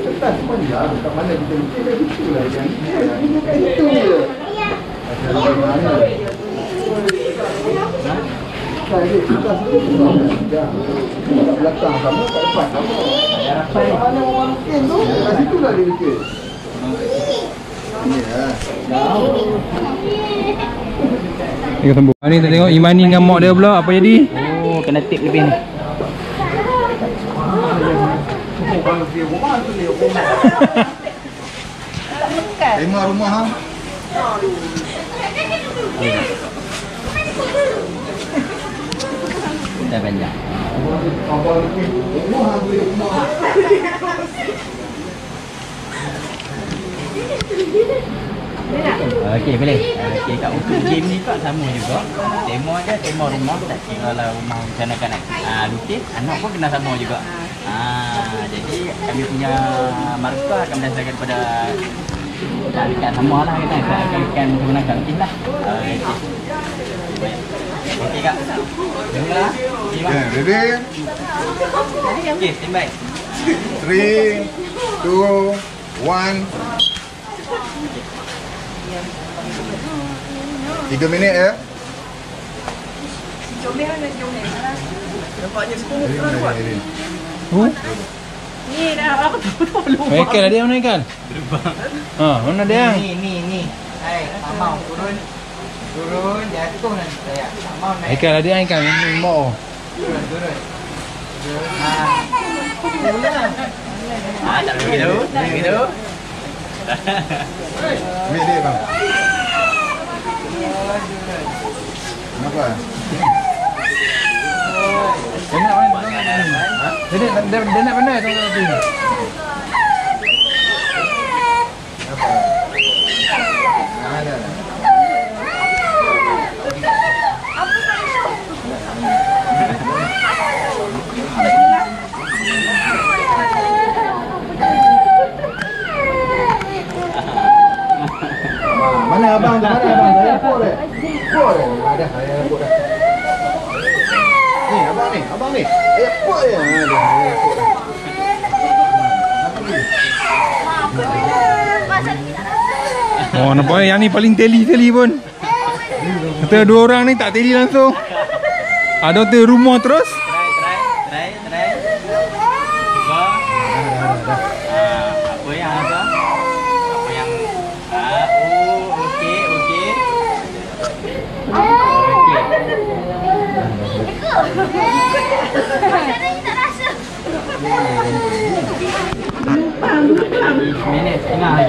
Kertas panjang. Kat mana kita lukis kat situ lah kan. Itu je. Saya kertas tu besar kan. Kat belakang sama, kat depan sama. Mana orang lukis tu? Kat situ lah dia lukis. Ya. Tengok sambung. Ni kita tengok Imani dengan mak dia pula apa jadi? Oh, kena tip lebih ni. Tema rumah ha. Dah banyak. Abang lukis rumah boleh rumah. Okey, boleh. Okey, kat untuk game ni kat sama juga. Tema dia tema rumah, tak kira lah rumah macam mana kan nak lukis, anak pun kena sama juga. Jadi kami punya markah akan berdasarkan pada ikan sama lah kita. Ikan menggunakan lukis lah. Okey kak. Dengar. Okey, Mak. Ready? Okey, standby. 3, 2, 1. 3 minit ya. Ni dah aku tahu belum. Ikan ada mana ikan? Mana dia? Ni. Hai, Mamau turun. Turun, jatuh nanti saya. Mamau naik. Ikan ada ikan ni mau. Turun. Tak begitu. Tak begitu. Ambil dia bang. Kenapa? Dia nak pandai tengok api. Ada. Mana abang? Saya put dah. Ada, saya put dah. Ni abang ni. Saya put je. Ada, saya put dah. Oh, nampak yang ni paling teli pun. Kata 2 orang ni tak teli langsung. Ada tu rumah terus. Try. Cuba. Apa yang ada? Apa yang okey. Macam ni tak rasa. Tengah lagi.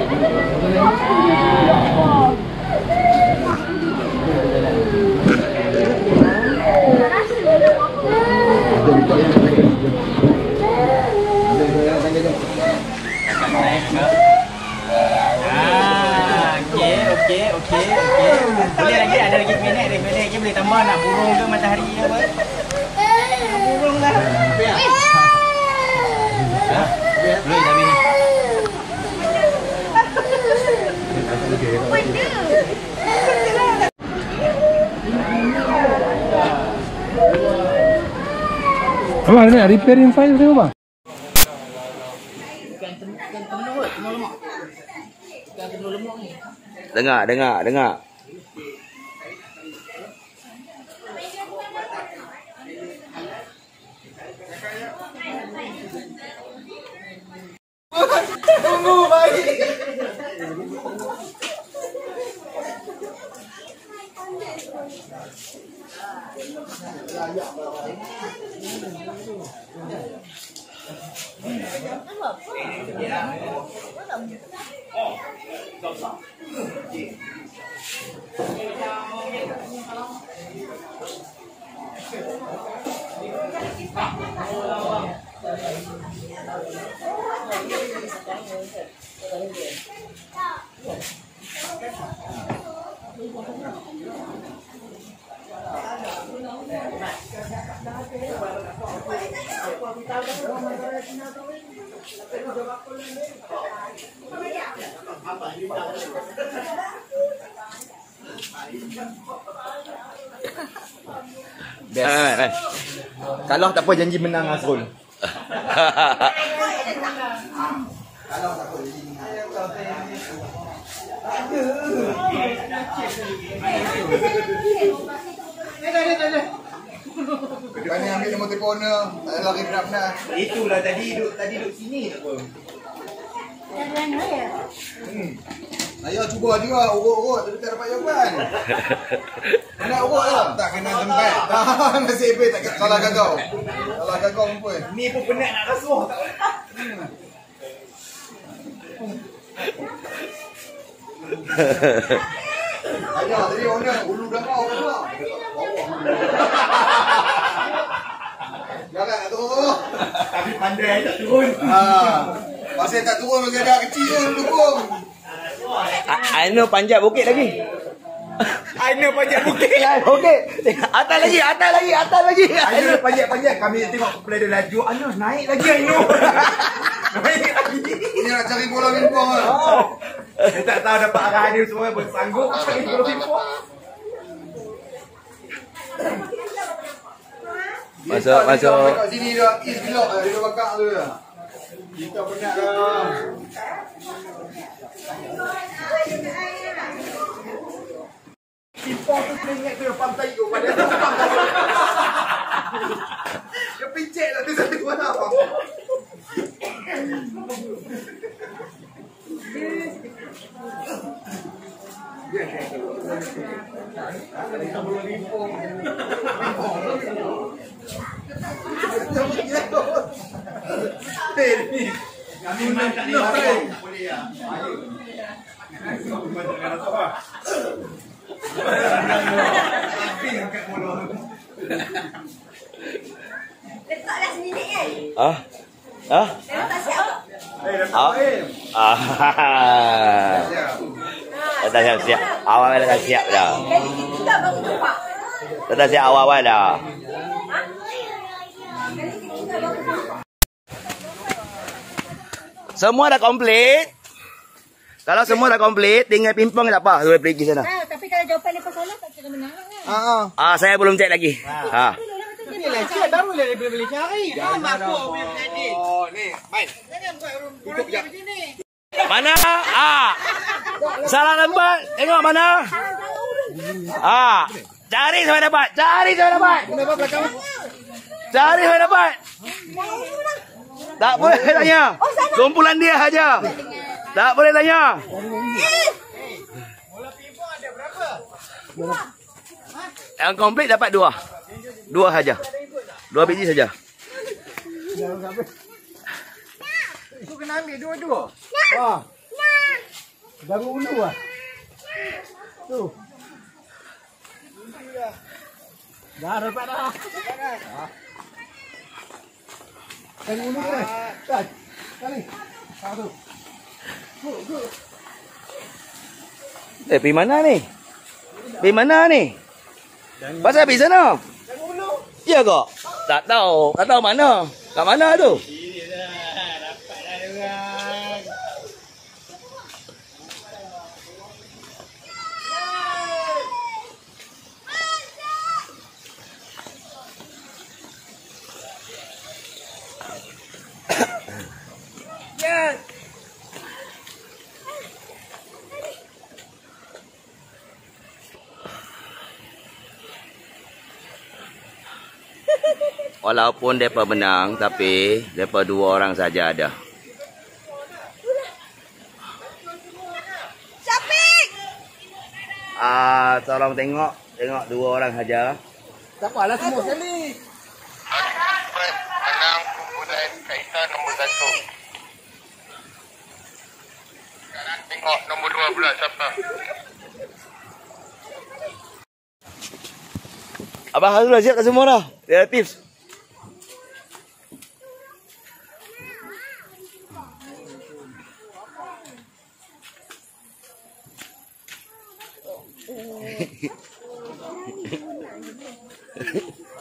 Okey. Boleh lagi, ada lagi minit lagi boleh tambah nak burung ke matahari ke apa? Burung lah. Boleh dah ni. Abang ada nak repairing file tu bang? Dengar. Tunggu baik. Best. Kalau tak apa janji menang Azrul. Kalau tak apa janji menang. Kan ni ambil nombor telefon dia. Tak ada lagi nak. Itulah tadi duduk sini tak apa. Ayah cuba juga urut-urut tapi tak dapat jawapan. Nak urut lah. Tak kena tempat. Nasib baik tak salah gagau. Salah gagau pun. Ni pun penat nak rasuah tak. Ayah tadi orang ulu gagau pula. Jangan nak turun. Tapi pandai tak turun. Pasal tak turun bagi anak kecil tu dukung. Aina panjat bukit lagi. Aina panjat bukit. Okey. Atas lagi. Aina panjat. Kami tengok kepala dia laju. Aina naik lagi Aina. Naik lagi. Ini nak cari bola pingpong ah. Dia tak tahu dapat arah dia semua bersanggup cari bola pingpong. Masuk. Dekat sini dah east block dah dia bakar tu dah. Kita penat dah. Pingpong tu teringat tu yang pantai tu pada tu. Dia pincit lah tu satu bola apa. Kami nak tak boleh ya. Letaklah sendiri kan? Memang tak siap tak? Tak siap. Awal dah siap dah. Jadi kita baru jumpa. Tak siap awal dah. Semua dah komplit. Kalau semua dah komplit, tinggal pingpong tak apa. Boleh pergi sana. Tapi kalau jawapan lepas salah tak kira menang kan? Saya belum cek lagi. Inilah cek baru dia boleh cari. Aku punya kredit. Oh, ni. Main. Jangan buat tutup jap. Mana? Salah lambat. Tengok mana? Cari sampai dapat. Cari sampai dapat. Tak boleh tanya. Kumpulan dia saja. Tak boleh tanya. Bola pingpong ada berapa? Yang komplit dapat 2. 2 saja. 2 biji saja. Aku kena ambil dua-dua. Baru ulu lah. Tu. Dah dapat dah. Baru ulu ni. Tak. Kali. Satu. Go. Pergi mana ni? Pergi mana ni? Pasal pergi sana? Ya ke? Tak tahu. Tak tahu mana. Kat mana tu? Walaupun mereka menang, tapi mereka 2 orang saja ada. Syafiq! Tolong tengok 2 orang saja. Tak apalah semua sekali. Menang kumpulan kaitan nombor 1. Sekarang tengok nombor 2 pula siapa. Abang Hazul dah siap dah semua dah. Dia ada tips.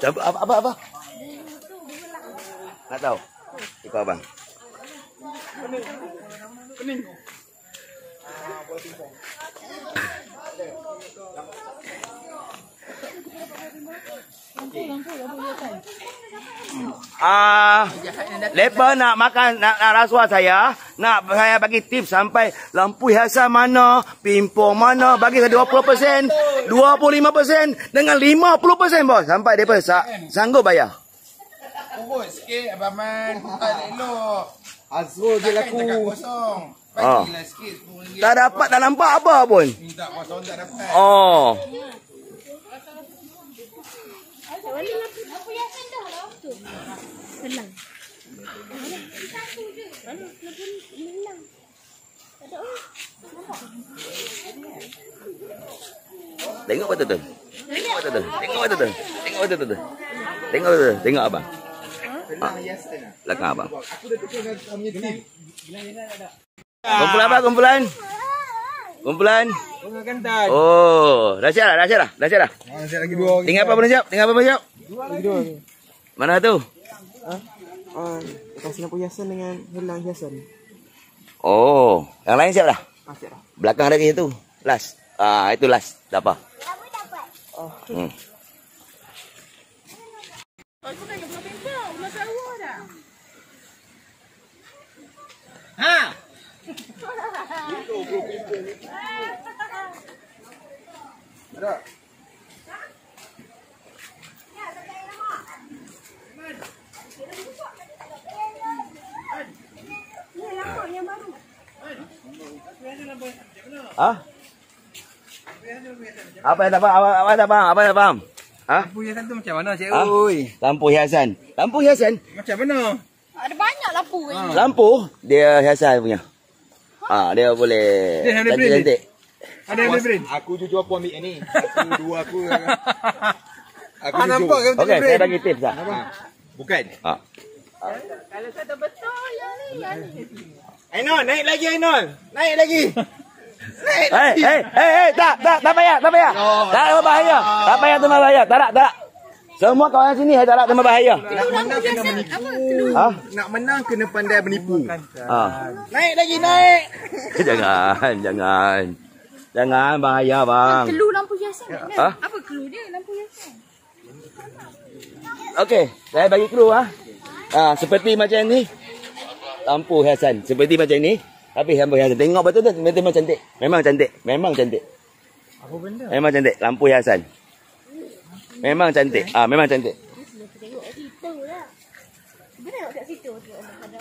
Apa? Nak tahu? Ikut abang. Lepas nak makan, nak rasuah saya, nak saya bagi tips sampai lampu hiasan mana, pimpong mana, bagi saya 20%, 25% dengan 50% bos. Sampai mereka sanggup bayar. Urut sikit Abang Man. Bukan elok. Azrul je laku. Takkan cakap kosong. Bagilah sikit RM10. Tak dapat, tak nampak apa pun. Minta kosong tak dapat. Oh. Lampu hiasan dah lah tu. Senang. Tengok betul-betul. Tengok betul-betul. Tengok betul-betul. Tengok betul-betul. Tengok betul-betul. Tengok abang. Belakang abang. Aku dah tukar dengan tim. Kumpulan apa? Kumpulan? Bunga kantan. Oh, dah siap dah? Dah siap dah? Saya lagi 2 orang. Tinggal apa belum siap? Lagi 2. Mana tu? Kasih lampu hiasan dengan helang hiasan. Oh, yang lain siap dah? Siap dah. Belakang ada ke itu? Last. Itu last. Dah apa? Ada. Apa yang tak faham? Apa yang tak faham? Lampu hiasan tu macam mana cik? Oi. Lampu hiasan. Lampu hiasan? Macam mana? Ada banyak lampu ni. Lampu dia hiasan punya. Dia boleh Dia yang boleh cantik. Ada yang boleh. Aku jujur aku ambil yang ni. Aku aku jujur. Nampak ke Okey, saya bagi tips dah. Bukan. Kalau kata betul yang ni. Ainon, naik lagi Ainon. Naik lagi. Tak payah. Tak berbahaya. Tak payah tu berbahaya. Tak. Semua kawan sini tak ada bahaya. Nak menang kena menipu. Nak menang kena pandai menipu. Naik lagi, naik. Jangan bahaya bang. Clue lampu hiasan. Apa clue dia lampu hiasan? Okey, saya bagi clue seperti macam ni. Lampu hiasan seperti macam ni. Tapi lampu hiasan tengok betul tu memang cantik. Memang cantik. Apa benda? Memang cantik lampu hiasan. Memang cantik. Memang cantik. Tengok kat situ lah. Dia tengok kat situ tu ada.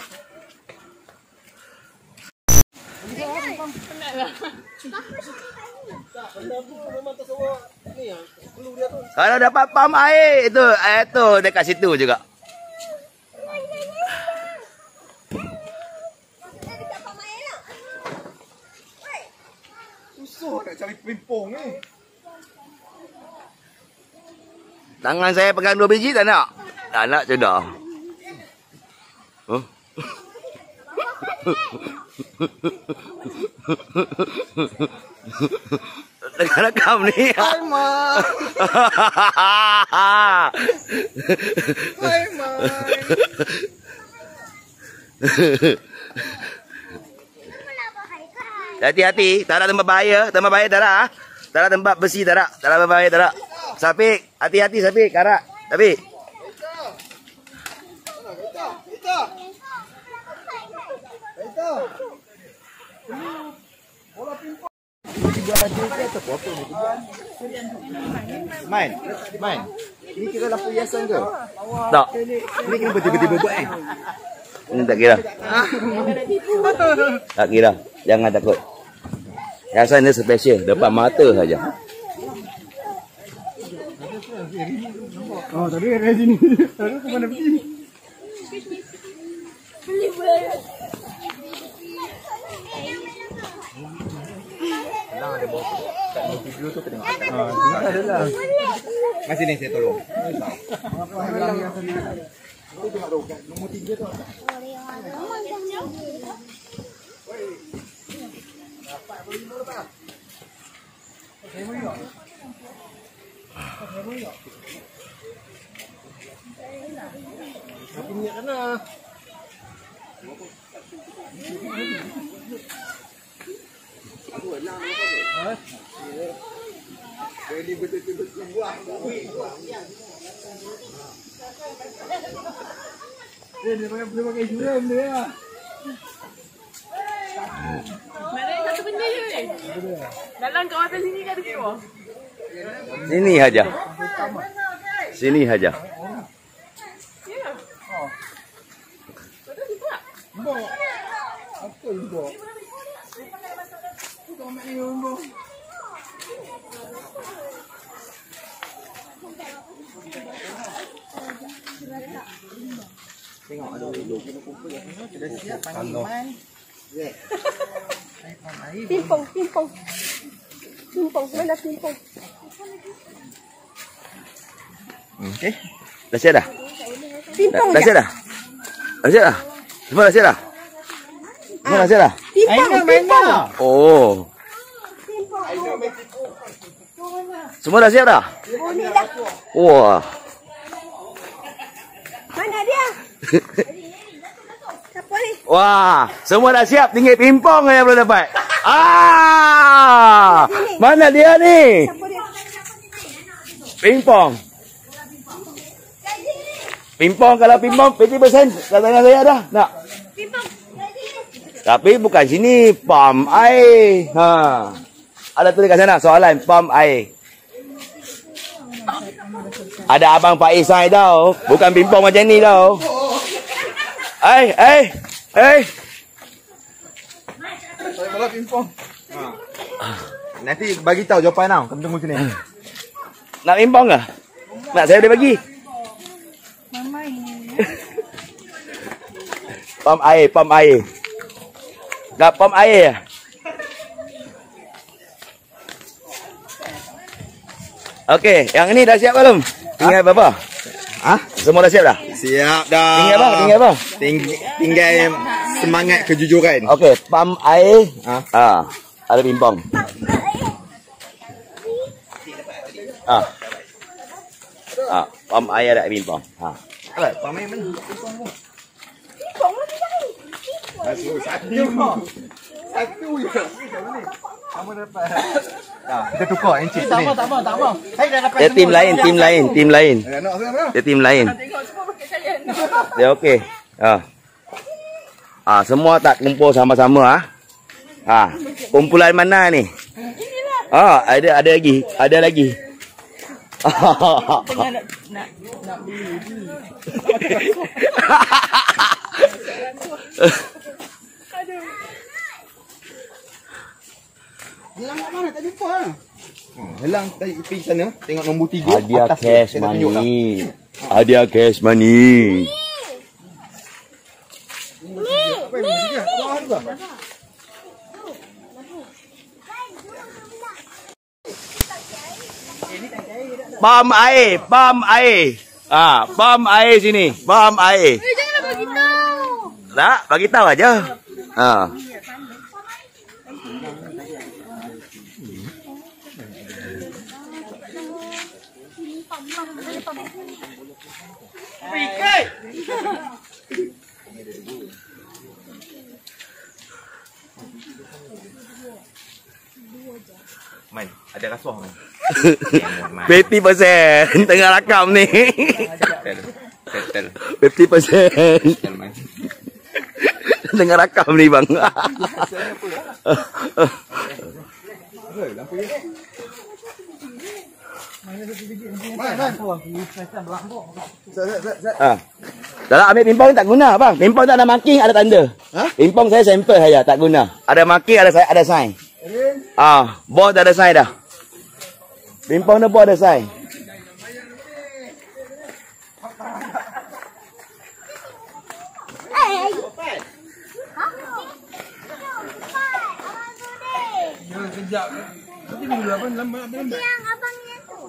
Kalau dapat pam air itu dekat situ juga. nak cari pimpong ni. Tangan saya pegang 2 biji tak nak? Tak nak sudah. Huh? Tengah rekam ni. Hai Ma. Hai Ma. Hati-hati, tak ada tempat bahaya. Tempat bahaya tak ada. Tak ada tempat besi tak ada. Tak ada tempat bahaya tak ada. Sapik, hati-hati Sapik, karak. Sapik. Main. Ini kira lampu hiasan ke? Tak. Ini kenapa tiba-tiba buat Ini tak kira. Tak kira. Jangan takut. Hiasan dia special. Depan mata saja. Oh, tadi ada sini. Tadi ke mana pergi? Ada bawa kat video tu kena. Adalah. Masih ni saya tolong. Itu tengok tu kat nombor 3 tu. Tapi ni kena. Jadi betul-betul buang. Dia pakai juram dia. Mana satu benda je ni. Dalam kawasan sini kan ada semua. Sini saja. Sini saja. Ya. Betul juga. Mbok. Apa mbok? Kau mak ni mbok. Tengok ada logo kumpul kat sini. Sudah siap panggilan. Pimpong. Mana pimpong? Okey. Dah siap dah? Pimpong Dah siap dah? Dah siap dah? Semua dah siap dah? Semua dah siap dah? Pimpong. Oh. Semua dah siap dah? Oh, ni dah. Wah. Mana dia? Siapa ni? Wah, semua dah siap, tinggal pimpong yang belum dapat. Ah! Mana dia ni? Siapa dia? Pimpong. Pimpong, kalau pimpong 50% kat tangan saya dah. Nak. Pimpong. Tapi bukan sini, pam air. Ha. Ada tulis kat sana soalan pam air. Ada abang Pak Isai tau. Bukan pimpong macam ni tau. Saya bawa pimpong. Nanti bagi tahu jawapan tau. Kamu tunggu sini. nak pimpong ke? Nak saya boleh bagi? Pam air. Tak pam air. Okey, yang ni dah siap belum? Tinggal berapa? Semua dah siap dah? Siap dah. Tinggal apa? Tinggal semangat kejujuran. Okey, pam air. Ada pimpong. Pam air ada pimpong. Alah, pam air mana? Pimpong pun. Pimpong mana dah? Satu je. Kamu dapat. Kita tukar encik ni. Tak apa. Saya dah dapat. Dia tim lain. Nak sana. Dia tim lain. Tengok semua pakai kalian. Dia okey. Semua tak kumpul sama-sama kumpulan mana ni? Ada lagi. Tengah nak beli. Aduh. Hilang kat mana? Tak jumpa lah. Hilang tadi pergi sana. Tengok nombor 3. Hadiah cash money. Apa yang nombor 3? Apa juga? Pam air. Pam air sini. Pam air. Janganlah bagi tahu. Tak, bagi tahu aja. Man, ada rasuah man. 50% tengah rakam ni. 50% Man. tengah rakam ni bang. Kalau ambil pimpong tak guna bang. Pimpong tak ada marking, ada tanda. Pimpong saya sampel saja, tak guna. Ada marking, ada sign. Ball tak ada sign dah. Pimpong ni ball ada sign. Kejap. Nanti minggu apa lambat. Yang abangnya tu.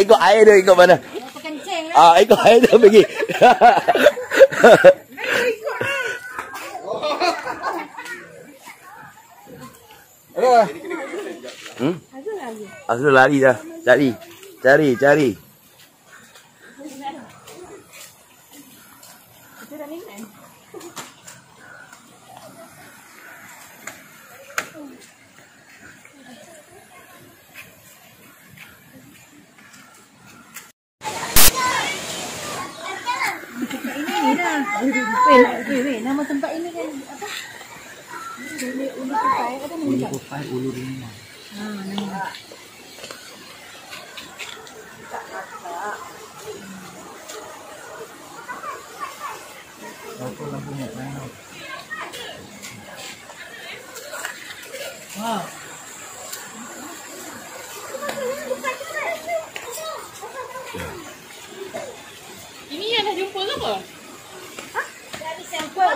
Ikut air dia ikut mana? Kencing lah. Ikut air dia pergi. Azul lari dah. Cari. Weh, nama tempat ini kan apa? Ulu Kupai apa nama? Ulu Kupai, Ulu Rumah. Nama. Wow. Ini yang dah jumpa ke apa? Dari sampel.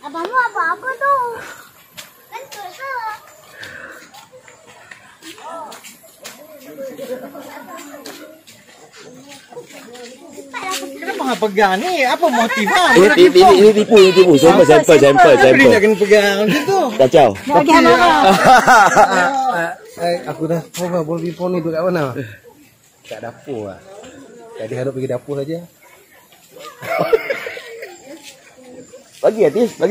Abangmu apa tu? Kentut ke? Kenapa hang pegang ni? Apa motif hang? Ini tipu. Sampel. Dia kena pegang gitu. Kacau. Bagi Aku dah tahu bol pimpong ni duduk kat mana? Kat dapur ah. Tadi hadap pergi dapur saja. Bagi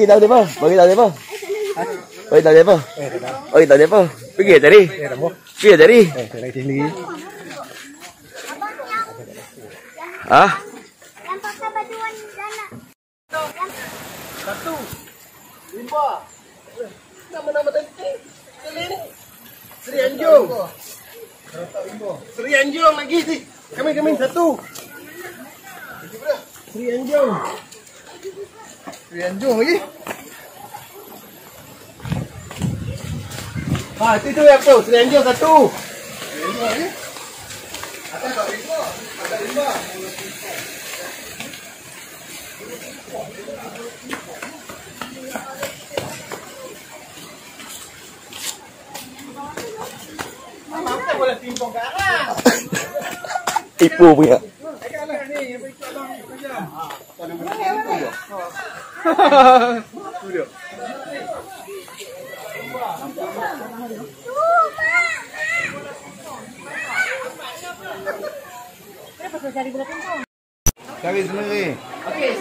tahu dia apa? Bagi tahu dia apa? Pergi tadi. Saya lagi sini. Yang pakai baju warna. Satu. Lima. Nama-nama penting. Seri Anjung. Seri Anjung lagi si. Kami satu. Seri Anjung lagi. Itu yang tu. Seri Anjung satu. Seri Anjung lagi. Ada lima. Mama boleh pimpong ke arah. Tipu punya. Cari sendiri. Okey,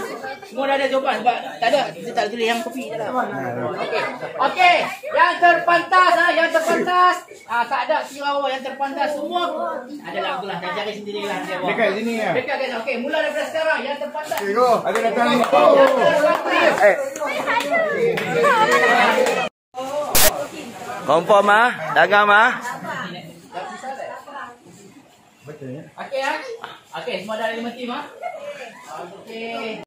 semua dah ada jawapan sebab tak ada, kita tak tulis yang kopi je lah. Okey, yang terpantas tak ada kira yang terpantas semua adalah aku lah, dah cari sendirilah jawab. Dekat sini ya. Dekat kan. Okey, mula daripada sekarang yang terpantas. Ada datang ni. Confirm ah? Dagang ah? Okey ah. Okey, semua dah ada 5 tim ah. Okey.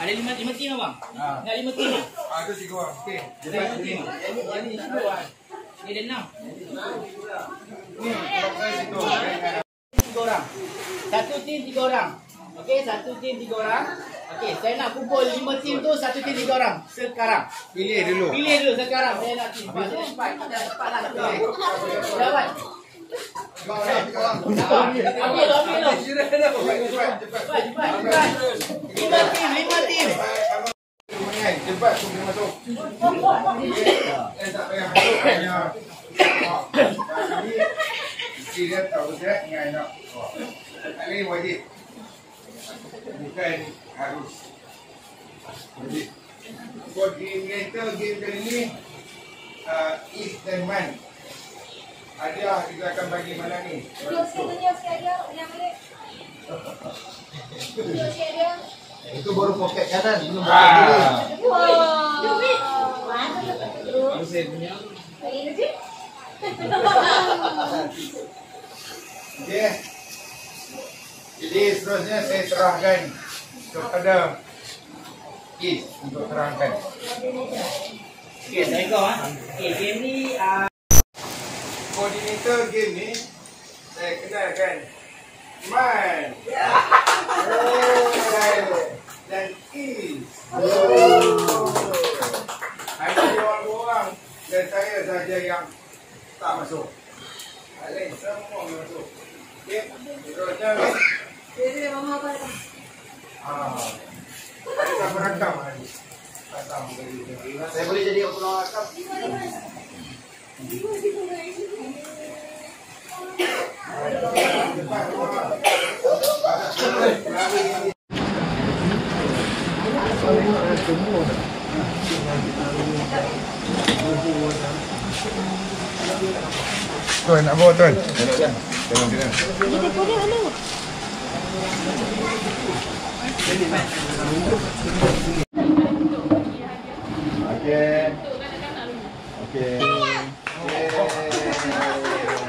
Ada 5 tim abang? Enggak 5 tim. Ada 3 orang. Okey. Ada 5 tim. Jadi 10 orang. Ni ada 6. 3 orang. Satu tim 3 orang. Okey, satu tim 3 orang. Okey, saya nak kumpul 5 tim tu satu tim 3 orang sekarang. Pilih dulu. Pilih dulu sekarang saya nak tim. Cepat, cepatlah. Jawab. Ambil lo. Cepat. 5 tim. Cepat tu masuk. Tak payah masuk. Dia tahu saya ingat nak. Ini wajib. Bukan harus. Wajib. Koordinator game kali ni East dan Man. Ada kita akan bagi mana ni? Itu baru poket kanan belum poket kiri. Okey. Jadi seterusnya saya serahkan kepada Is untuk terangkan. Okey, saya kau ah. Okey, game ni Koordinator game ni saya kenalkan Man. Dan Is. Hanya orang-orang dan saya saja yang tak masuk. Lain semua masuk. Okey. Terusnya kita merakam lagi. Saya boleh jadi orang rakam. Tuan nak bawa tuan. Tengok. Kita korang mana?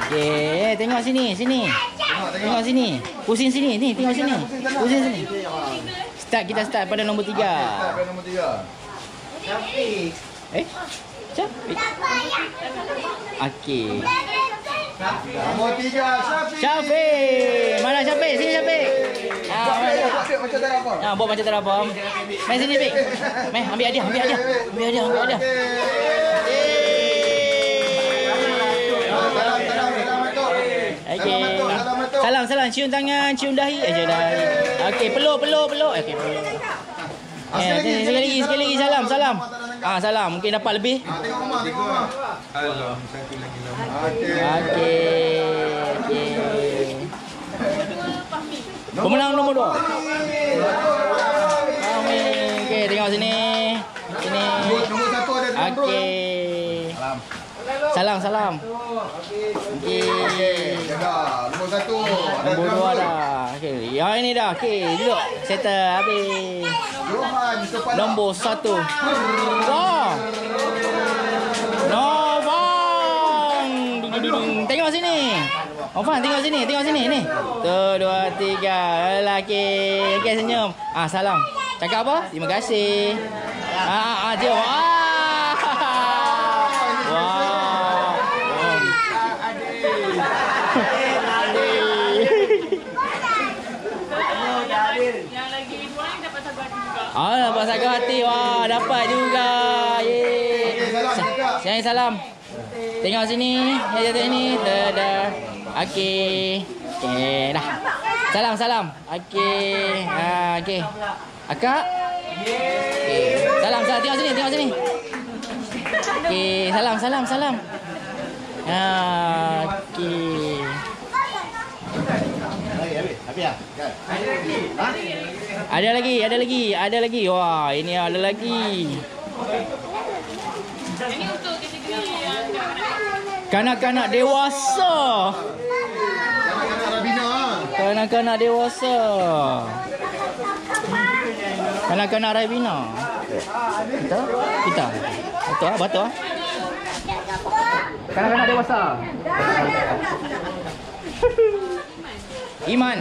Okey, tengok sini. Tengok sini. Pusing sini. Ni, tengok sini. Pusing sini. Kita start pada nombor 3. Pada nombor 3. Syafiq. Okey. Nombor 3 Syafiq. Mana Syafiq? Sini Syafiq. macam tak apa. Buat macam terapam. Main sini Syafiq. Main ambil hadiah. Okey. Salam, cium tangan, cium dahi. Cium dahi. Okey, peluk. Okey, peluk. Sekali lagi salam. Salam. Mungkin dapat lebih. Tengok rumah. Alah, satu lagi lama. Okey. Pemenang nombor 2. Amin. Okey, tengok sini. Nombor 1 ada drum. Okey. Salam. Okey. Jaga. Nombor 1 ada Nombor 2 dah. Okey, yang ini dah. Okey, duduk. Settle habis. Johan kepala. Nombor 1. Wah. Novang. Tengok sini. Ofan, tengok sini ni. 1 2 3. Lelaki. Okey, senyum. Salam. Cakap apa? Terima kasih. Jom. Yang lagi kurang dapat sagu hati juga. Dapat sagu hati. Wah, dapat juga. Yeay. Salam. Tengok sini. Saya jatuh ini. Dadah. Okey, dah. Salam. Okey. Okey. Akak. Okey. Salam. Tengok sini. Okey, salam. Okey. Ada lagi. Wah, ini ada lagi. Ini untuk kategori yang Kanak-kanak dewasa. Kanak-kanak dewasa. Kanak-kanak Rabina. Kita? Batu. Kanak-kanak dewasa. Iman.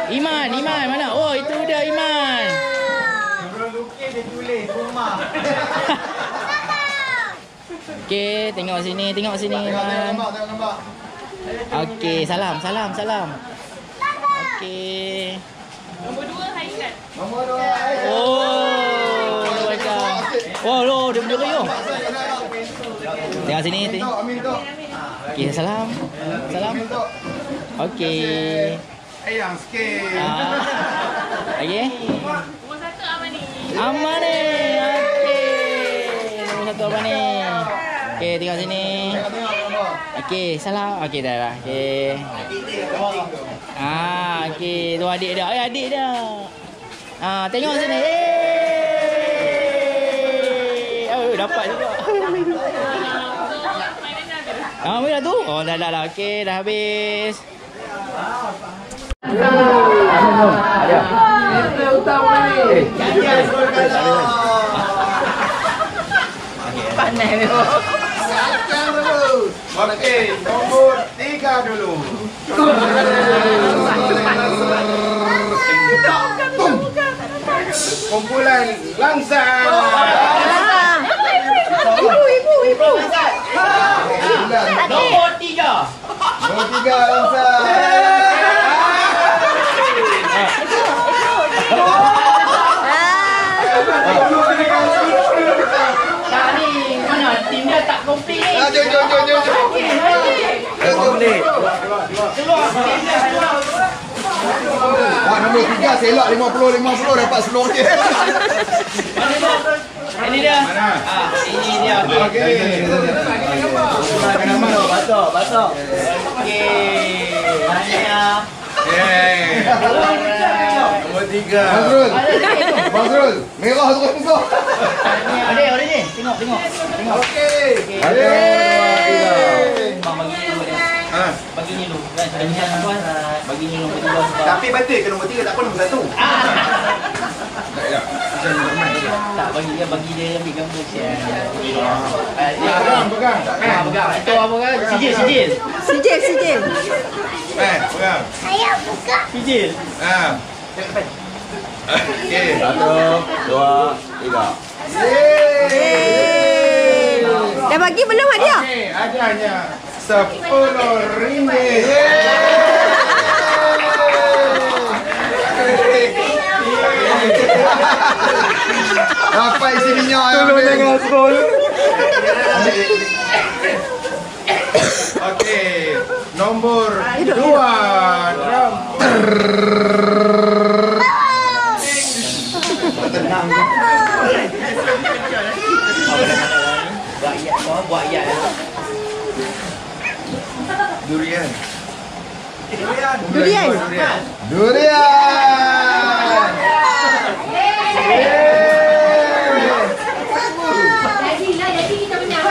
Iman mana? Oh, itu dia Iman. Orang lukis dia tulis rumah. Okey, tengok sini Iman. Tengok gambar. Okey, salam. Okey. Nombor 2 Haikat. Nombor 2. Oh, macam. Oh, lo dia punya kayu. Tengok sini. Amin tu. Okey, salam. Amin tu. Okey. Ayang sikit. Okey. Nombor 1 Amani. Amani. Okey. Nombor 1 Amani. Okey, tengok sini. Okey, salam. Okey, dah. Okey. Okey, tu adik dia. Adik dia. Tengok sini. Oh, dapat juga. Mana tu? Oh, dah. Okey, dah habis. Ada. Kita utama ni. Panas ni. Okey, nombor 3 dulu. Kumpulan langsang. Ibu. Nombor 3. Nombor 3 langsung. Tak ni mana tim dia tak komplit ni. Jom. Komplit. Nombor 3 selak 50 dapat seluruh dia. Ini dia. Mana? Ini dia. Okey. Kena mana? Batok. Okey. Banyak. Nombor 3. Mazrul, merah terus muka. Ada ni. Tengok. Okey. Bang bagi nombor dia. Bagi ni dulu. Kan sudah ni tuan. Bagi ni nombor 2 sebab. Tapi betul ke nombor 3 tak apa nombor 1? Tak bagi dia ambil gambar siap. Pegang. Pegang. Itu apa kan? Sijil. Sijil. Pegang. Ayah buka. Sijil. Okey. 1, 2, 3. Dah bagi belum hadiah? Okey, hadiahnya RM10. Apa isi minyak yang ambil? Okey, nombor 2. Tenang. Buat ayat. Durian. Jadi kita menang.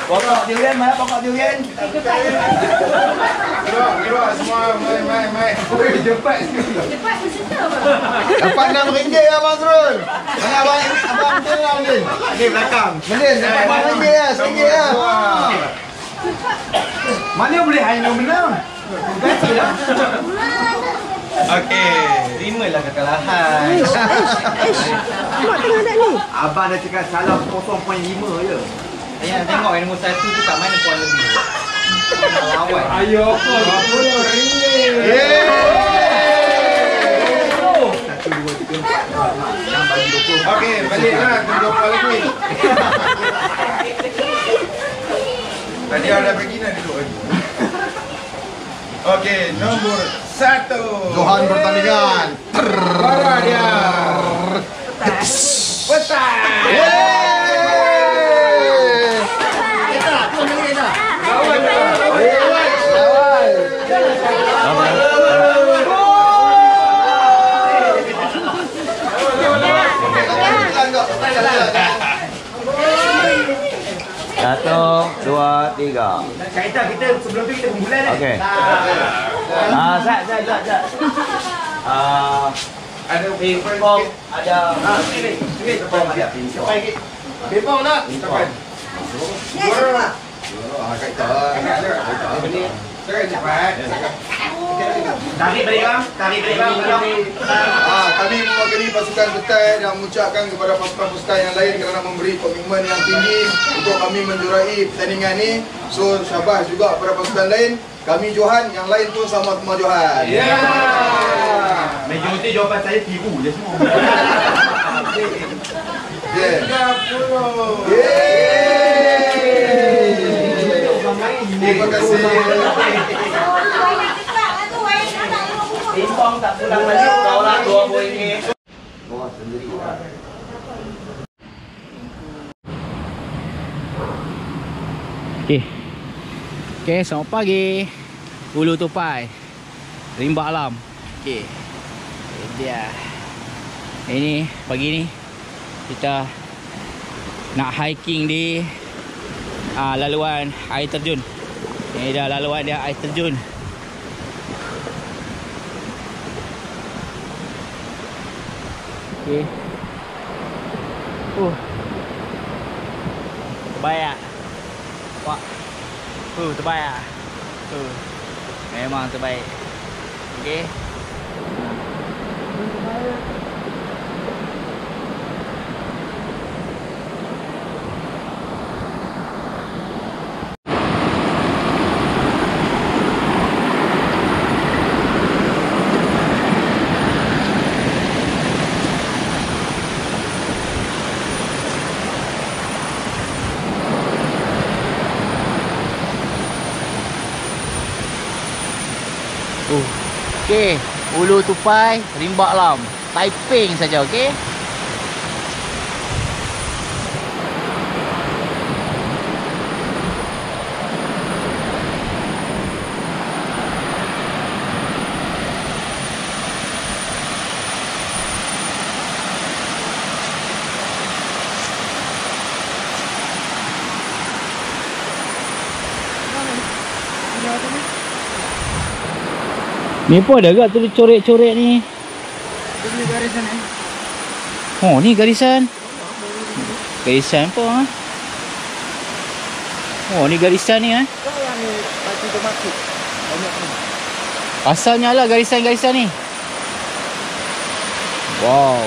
Pokok durian mana pokok durian? Keluar semua mai. Oi, cepat berserta apa? Dapat RM6 lah Mazrul. Mana abang tengah ni? di belakang. Melin dapat RM6 lah, RM1 lah. Mana boleh hanya menang? Gantilah. Okey, terimalah kekalahan. Mak tengah tak ni? Abang dah cakap salah 0.5 je. Saya nak tengok yang nombor 1 tu kat mana poin lebih. Lawan. Ayo, RM20. Okey, baliklah tunggu apa lagi. Tadi ada pergi nak duduk lagi. Okey, nombor 1. Johan pertandingan. Bawah dia. Petai. Lawan dia. Satu, dua, tiga. Kaedah kita sebelum tu kita berbulan kan? Okey. Zat. Ada Pom ada. sikit. Ada. Bebang nak? Tekan. Kat kita. Tekan cepat. Tarik balik bang. Tarik balik bang. Kami mewakili pasukan Ketai dan mengucapkan kepada pasukan-pasukan yang lain kerana memberi komitmen yang tinggi untuk kami menjuarai pertandingan ni. So syabas juga kepada pasukan lain. Kami Johan, yang lain pun sama-sama Johan. Majoriti jawapan saya tiru je semua. Terima kasih. Timbang tak pulang balik. Kau lah RM20. Okay, selamat pagi. Ulu Tupai, Rimba Alam. Okay, dia. Ini pagi ni kita nak hiking di laluan air terjun. Ini dah laluan dia air terjun. Okay. Terbaik tak? Pak. Terbaik tak? Memang terbaik. Okay. Okey, Ulu Tupai, Rimba Alam, Taiping saja, okey. Ni pun ada ke tu coret-coret ni? Dia punya garisan ni. Oh, ni garisan. Garisan apa? Oh, ni garisan ni Kau yang ni baju tu masuk. Banyak ni. Asalnya lah garisan-garisan ni. Wow.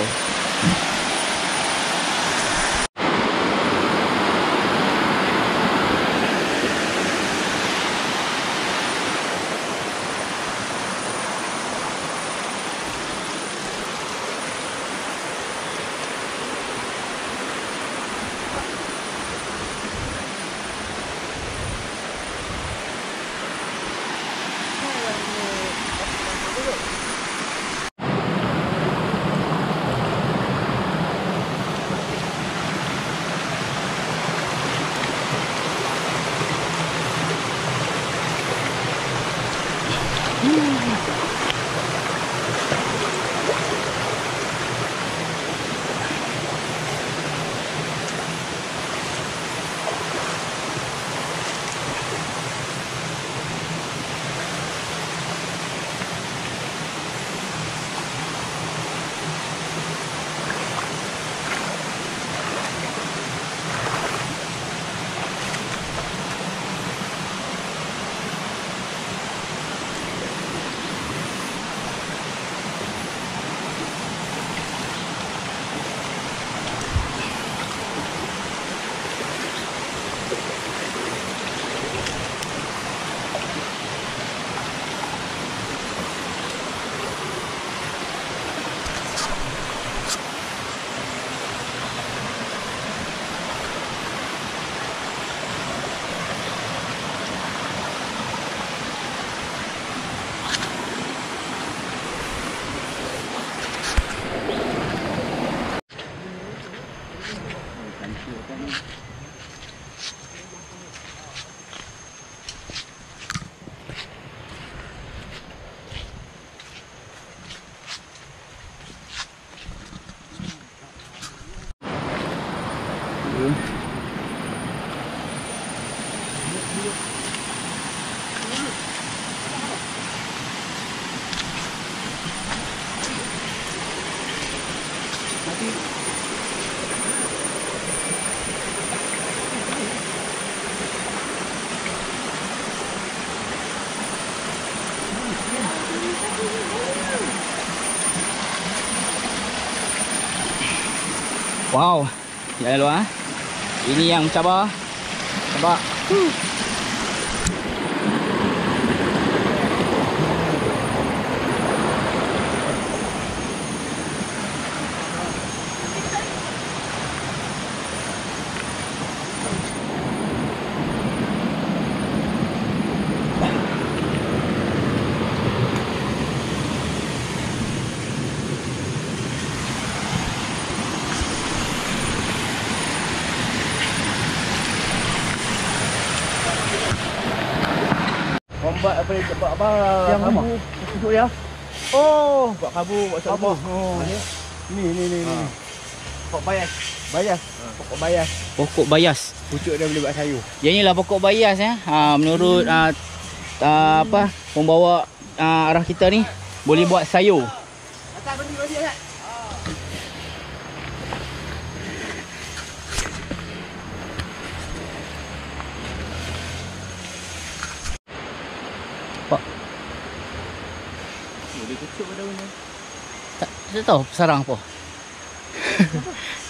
Wow. Jalan luar. Ini yang mencabar. Nampak? Buat apa ni? Buat apa? Yang kabu. Duduk ya. Oh, buat kabu, buat kabu. Oh. Ni. Pokok bayas. Bayas. Pokok bayas. Pokok bayas. Pucuk dia boleh buat sayur. Yang inilah pokok bayas ya. Menurut apa pembawa arah kita ni boleh buat sayur. Atas bandi ya. Tak tahu sarang apa.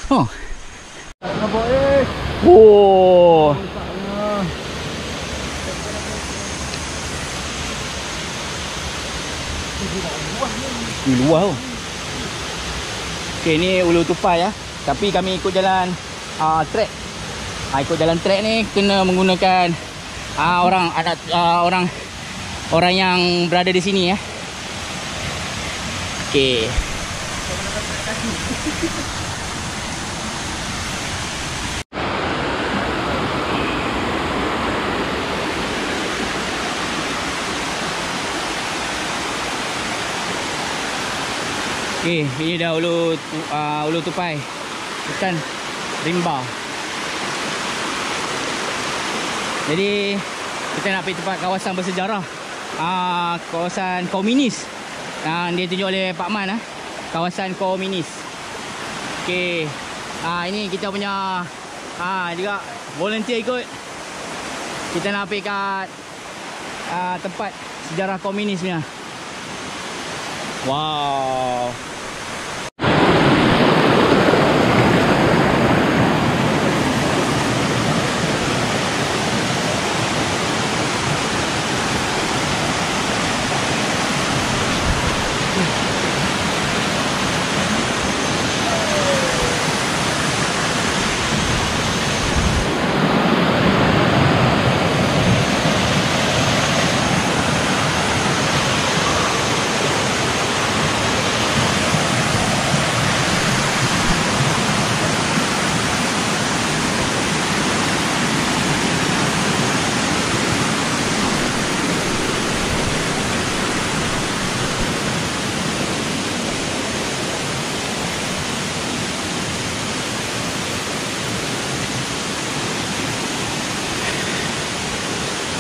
Oh. Nampak eh. Oh. Ni luar tu. Okey, ni Ulu Tupai ya. Tapi kami ikut jalan trek. Ikut jalan trek ni kena menggunakan orang yang berada di sini ya. Okey. Okey, ini dah Ulu Tupai. Bukan rimba. Jadi kita nak pergi tempat kawasan bersejarah. Kawasan komunis. Dia tunjuk oleh Pak Man kawasan komunis. Okey. Ini kita punya juga volunteer ikut. Kita nak pergi kat tempat sejarah komunis punya. Wow.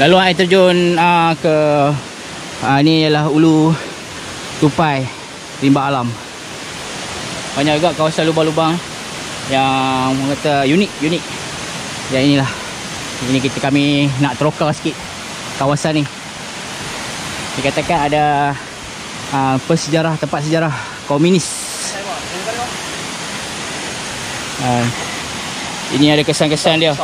Lalu air terjun ke ni ialah Ulu Tupai Rimba Alam. Banyak juga kawasan lubang-lubang yang kata unik. Yang inilah. Ini kami nak teroka sikit kawasan ni. Dikatakan ada tempat sejarah komunis. Ini ada kesan-kesan dia.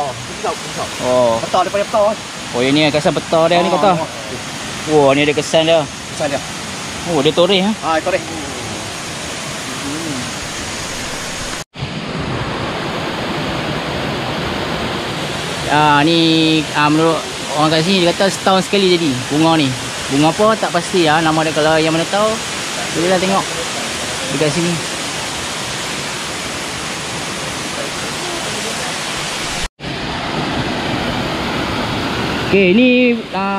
Oh. Petang daripada petang. Oh, ini kesan peta dia ni kata. Wah, ni ada kesan dia. Kesan dia. Oh, dia toreh toreh. Ni menurut orang kat sini dia kata setahun sekali jadi bunga ni. Bunga apa tak pasti nama dia, kalau yang mana tahu bolehlah tengok dekat sini. Okey, ni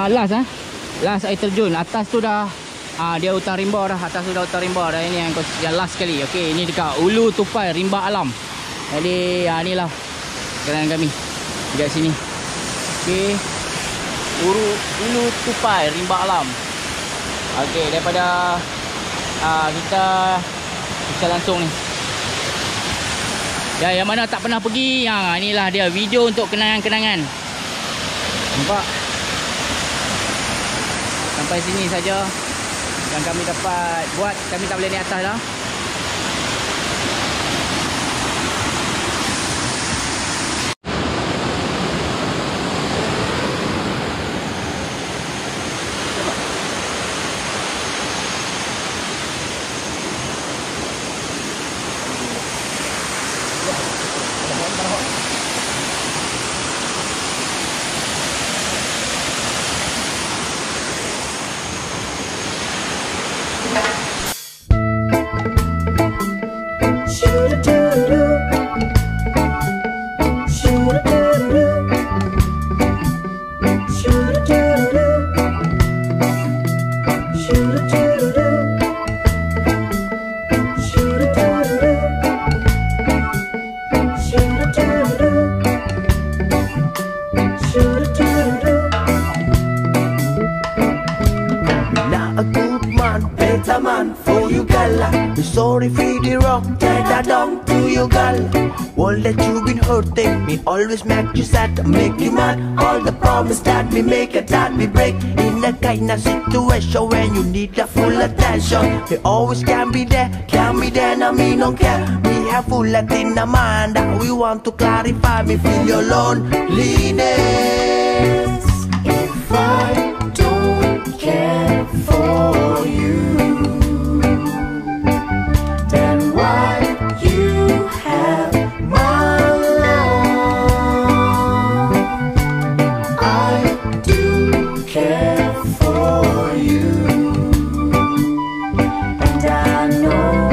last air terjun. Atas tu dah dia hutan rimba dah. Atas tu dah hutan rimba dah. Ini yang last sekali. Okey, ini dekat Ulu Tupai Rimba Alam. Jadi inilah jalan kami dekat sini. Okey, Ulu Tupai Rimba Alam. Okey, daripada kita langsung ni. Ya, yang mana tak pernah pergi, inilah dia video untuk kenangan-kenangan. Nampak? Sampai sini saja yang kami dapat buat. Kami tak boleh naik atas dah. I done to you, girl? All that you've been hurting me always make you sad, make you mad. All the promise that we make and that we break in the kind of situation when you need the full attention. We always can be there, now me don't care. We have full lot in the mind that we want to clarify. Me feel your loneliness. If I don't care for you, then why you have my love? I do care for you, and I know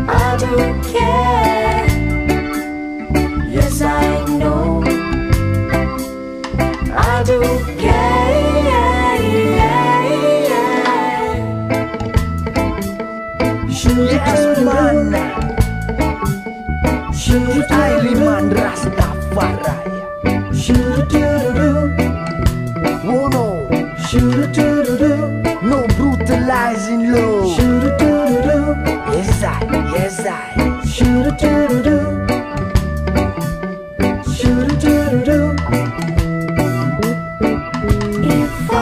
I do care. Yes, I know I do care. Yes, man. Aiman Rastafari. Oh no. No brutalizing love. Yes, I. If I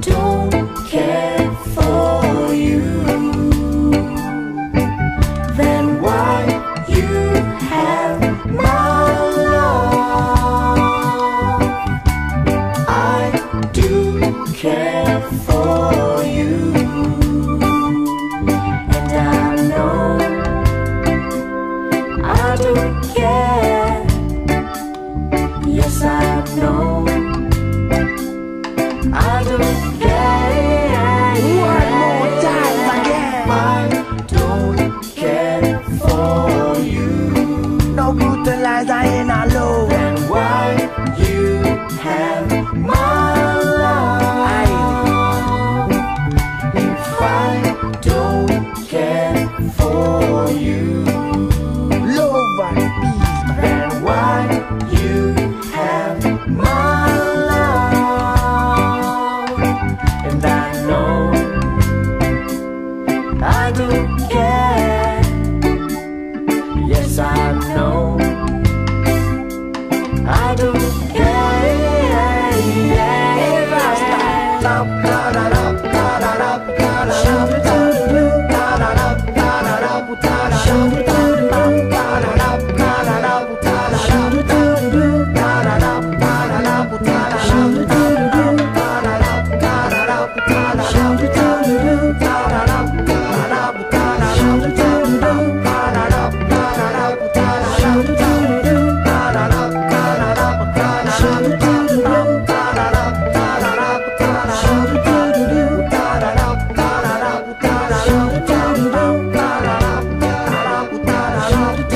don't care for you, then why you have my love? I do care for you, and I know I do care. Yes, I know I do care. One more time again. I don't care for you. No brutalize, I ain't alone. Then why you have my love? If I don't care for you, love and peace, then why you have my love? And I know I do care. Yes, I know I do care. Shout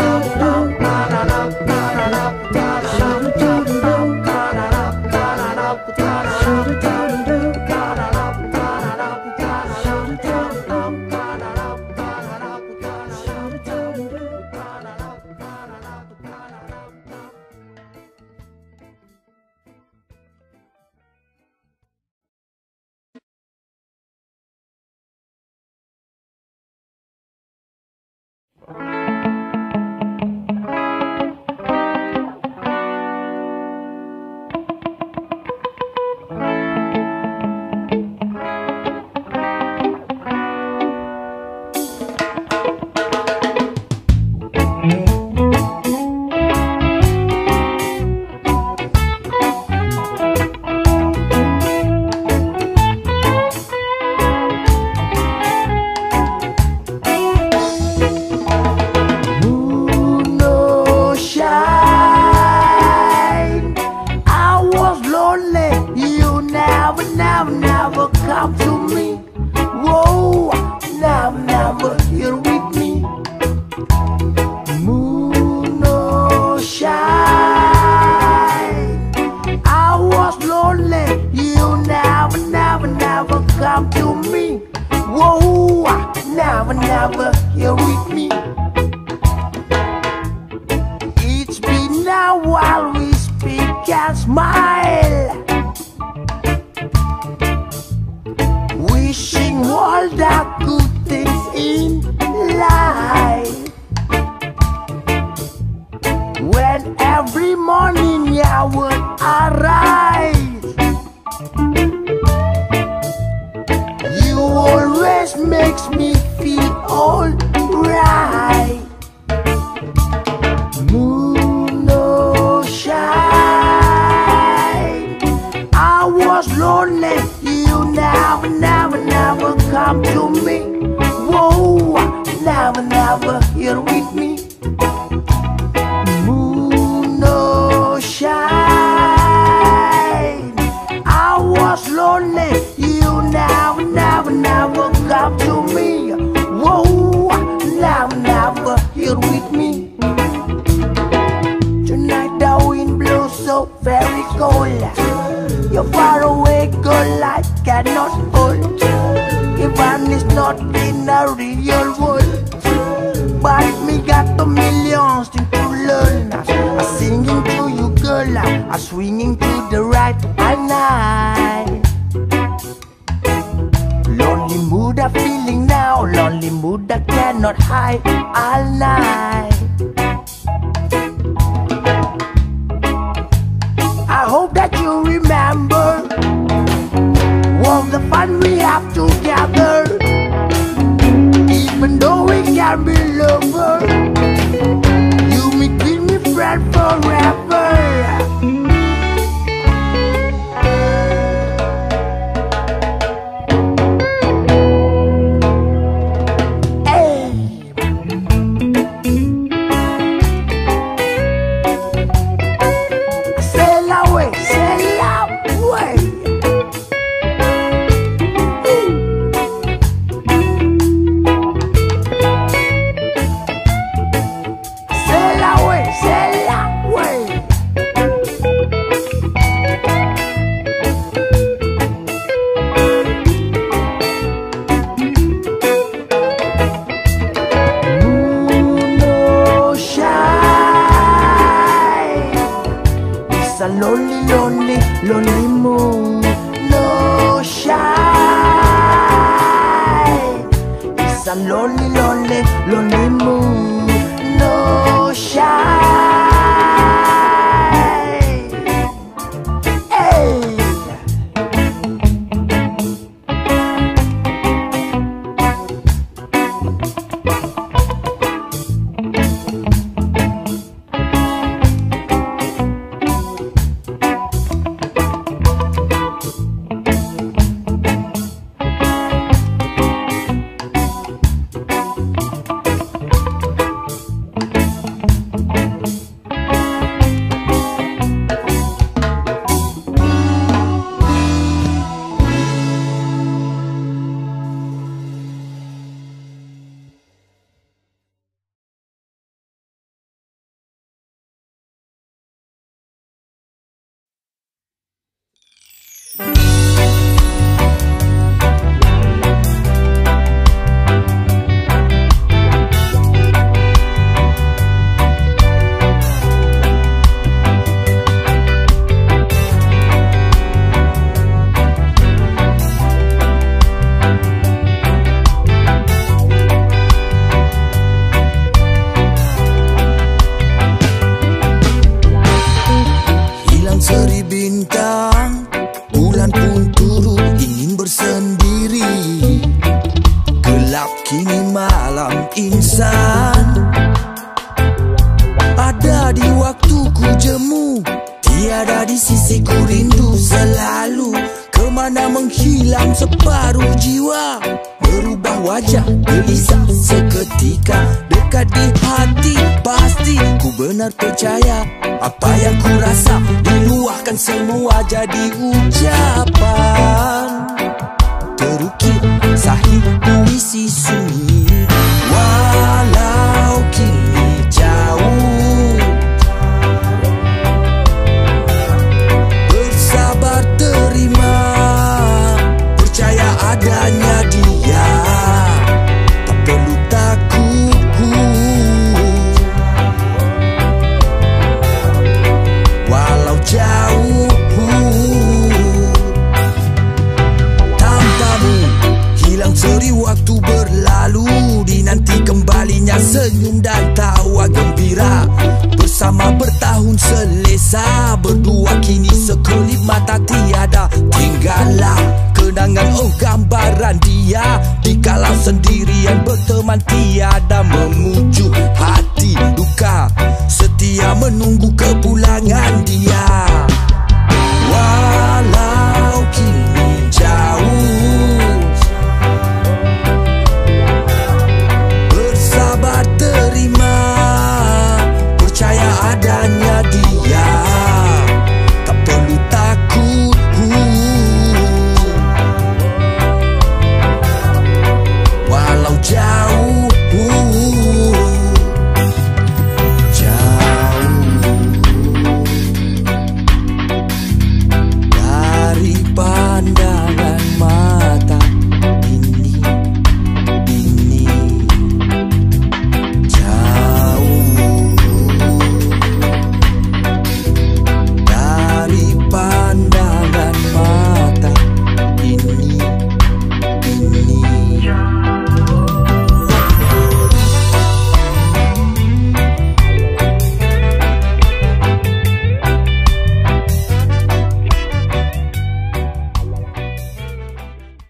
here with me. Moon no shine. I was lonely. You never come to me. Whoa, never here with me. Tonight the wind blows so very cold. You're far away, girl, I cannot hold. Even it's not in a real world, but me got the millions things to learn. I'm singing to you, girl, I'm swinging to the right and night. Lonely mood I'm feeling now, lonely mood I cannot hide all night. I hope that you remember all the fun we have together. Even though we can be lovers, you may keep me friend forever. Lonely moon, no shine. It's a lonely moon, no shine. Hey. Percaya apa yang ku rasa, diluahkan semua jadi ucapan. Terukir sahih puisi sunyi, walau kini jauh. Bersabar terima, percaya adanya dia, tak perlu takut. Jauh tanpamu hilang seri waktu berlalu, dinanti kembalinya senyum dan tawa gembira. Bersama bertahun selesa, berdua kini sekelip mata tiada. Tinggallah kenangan, oh gambaran dia, di kala sendirian berteman tiada memuji.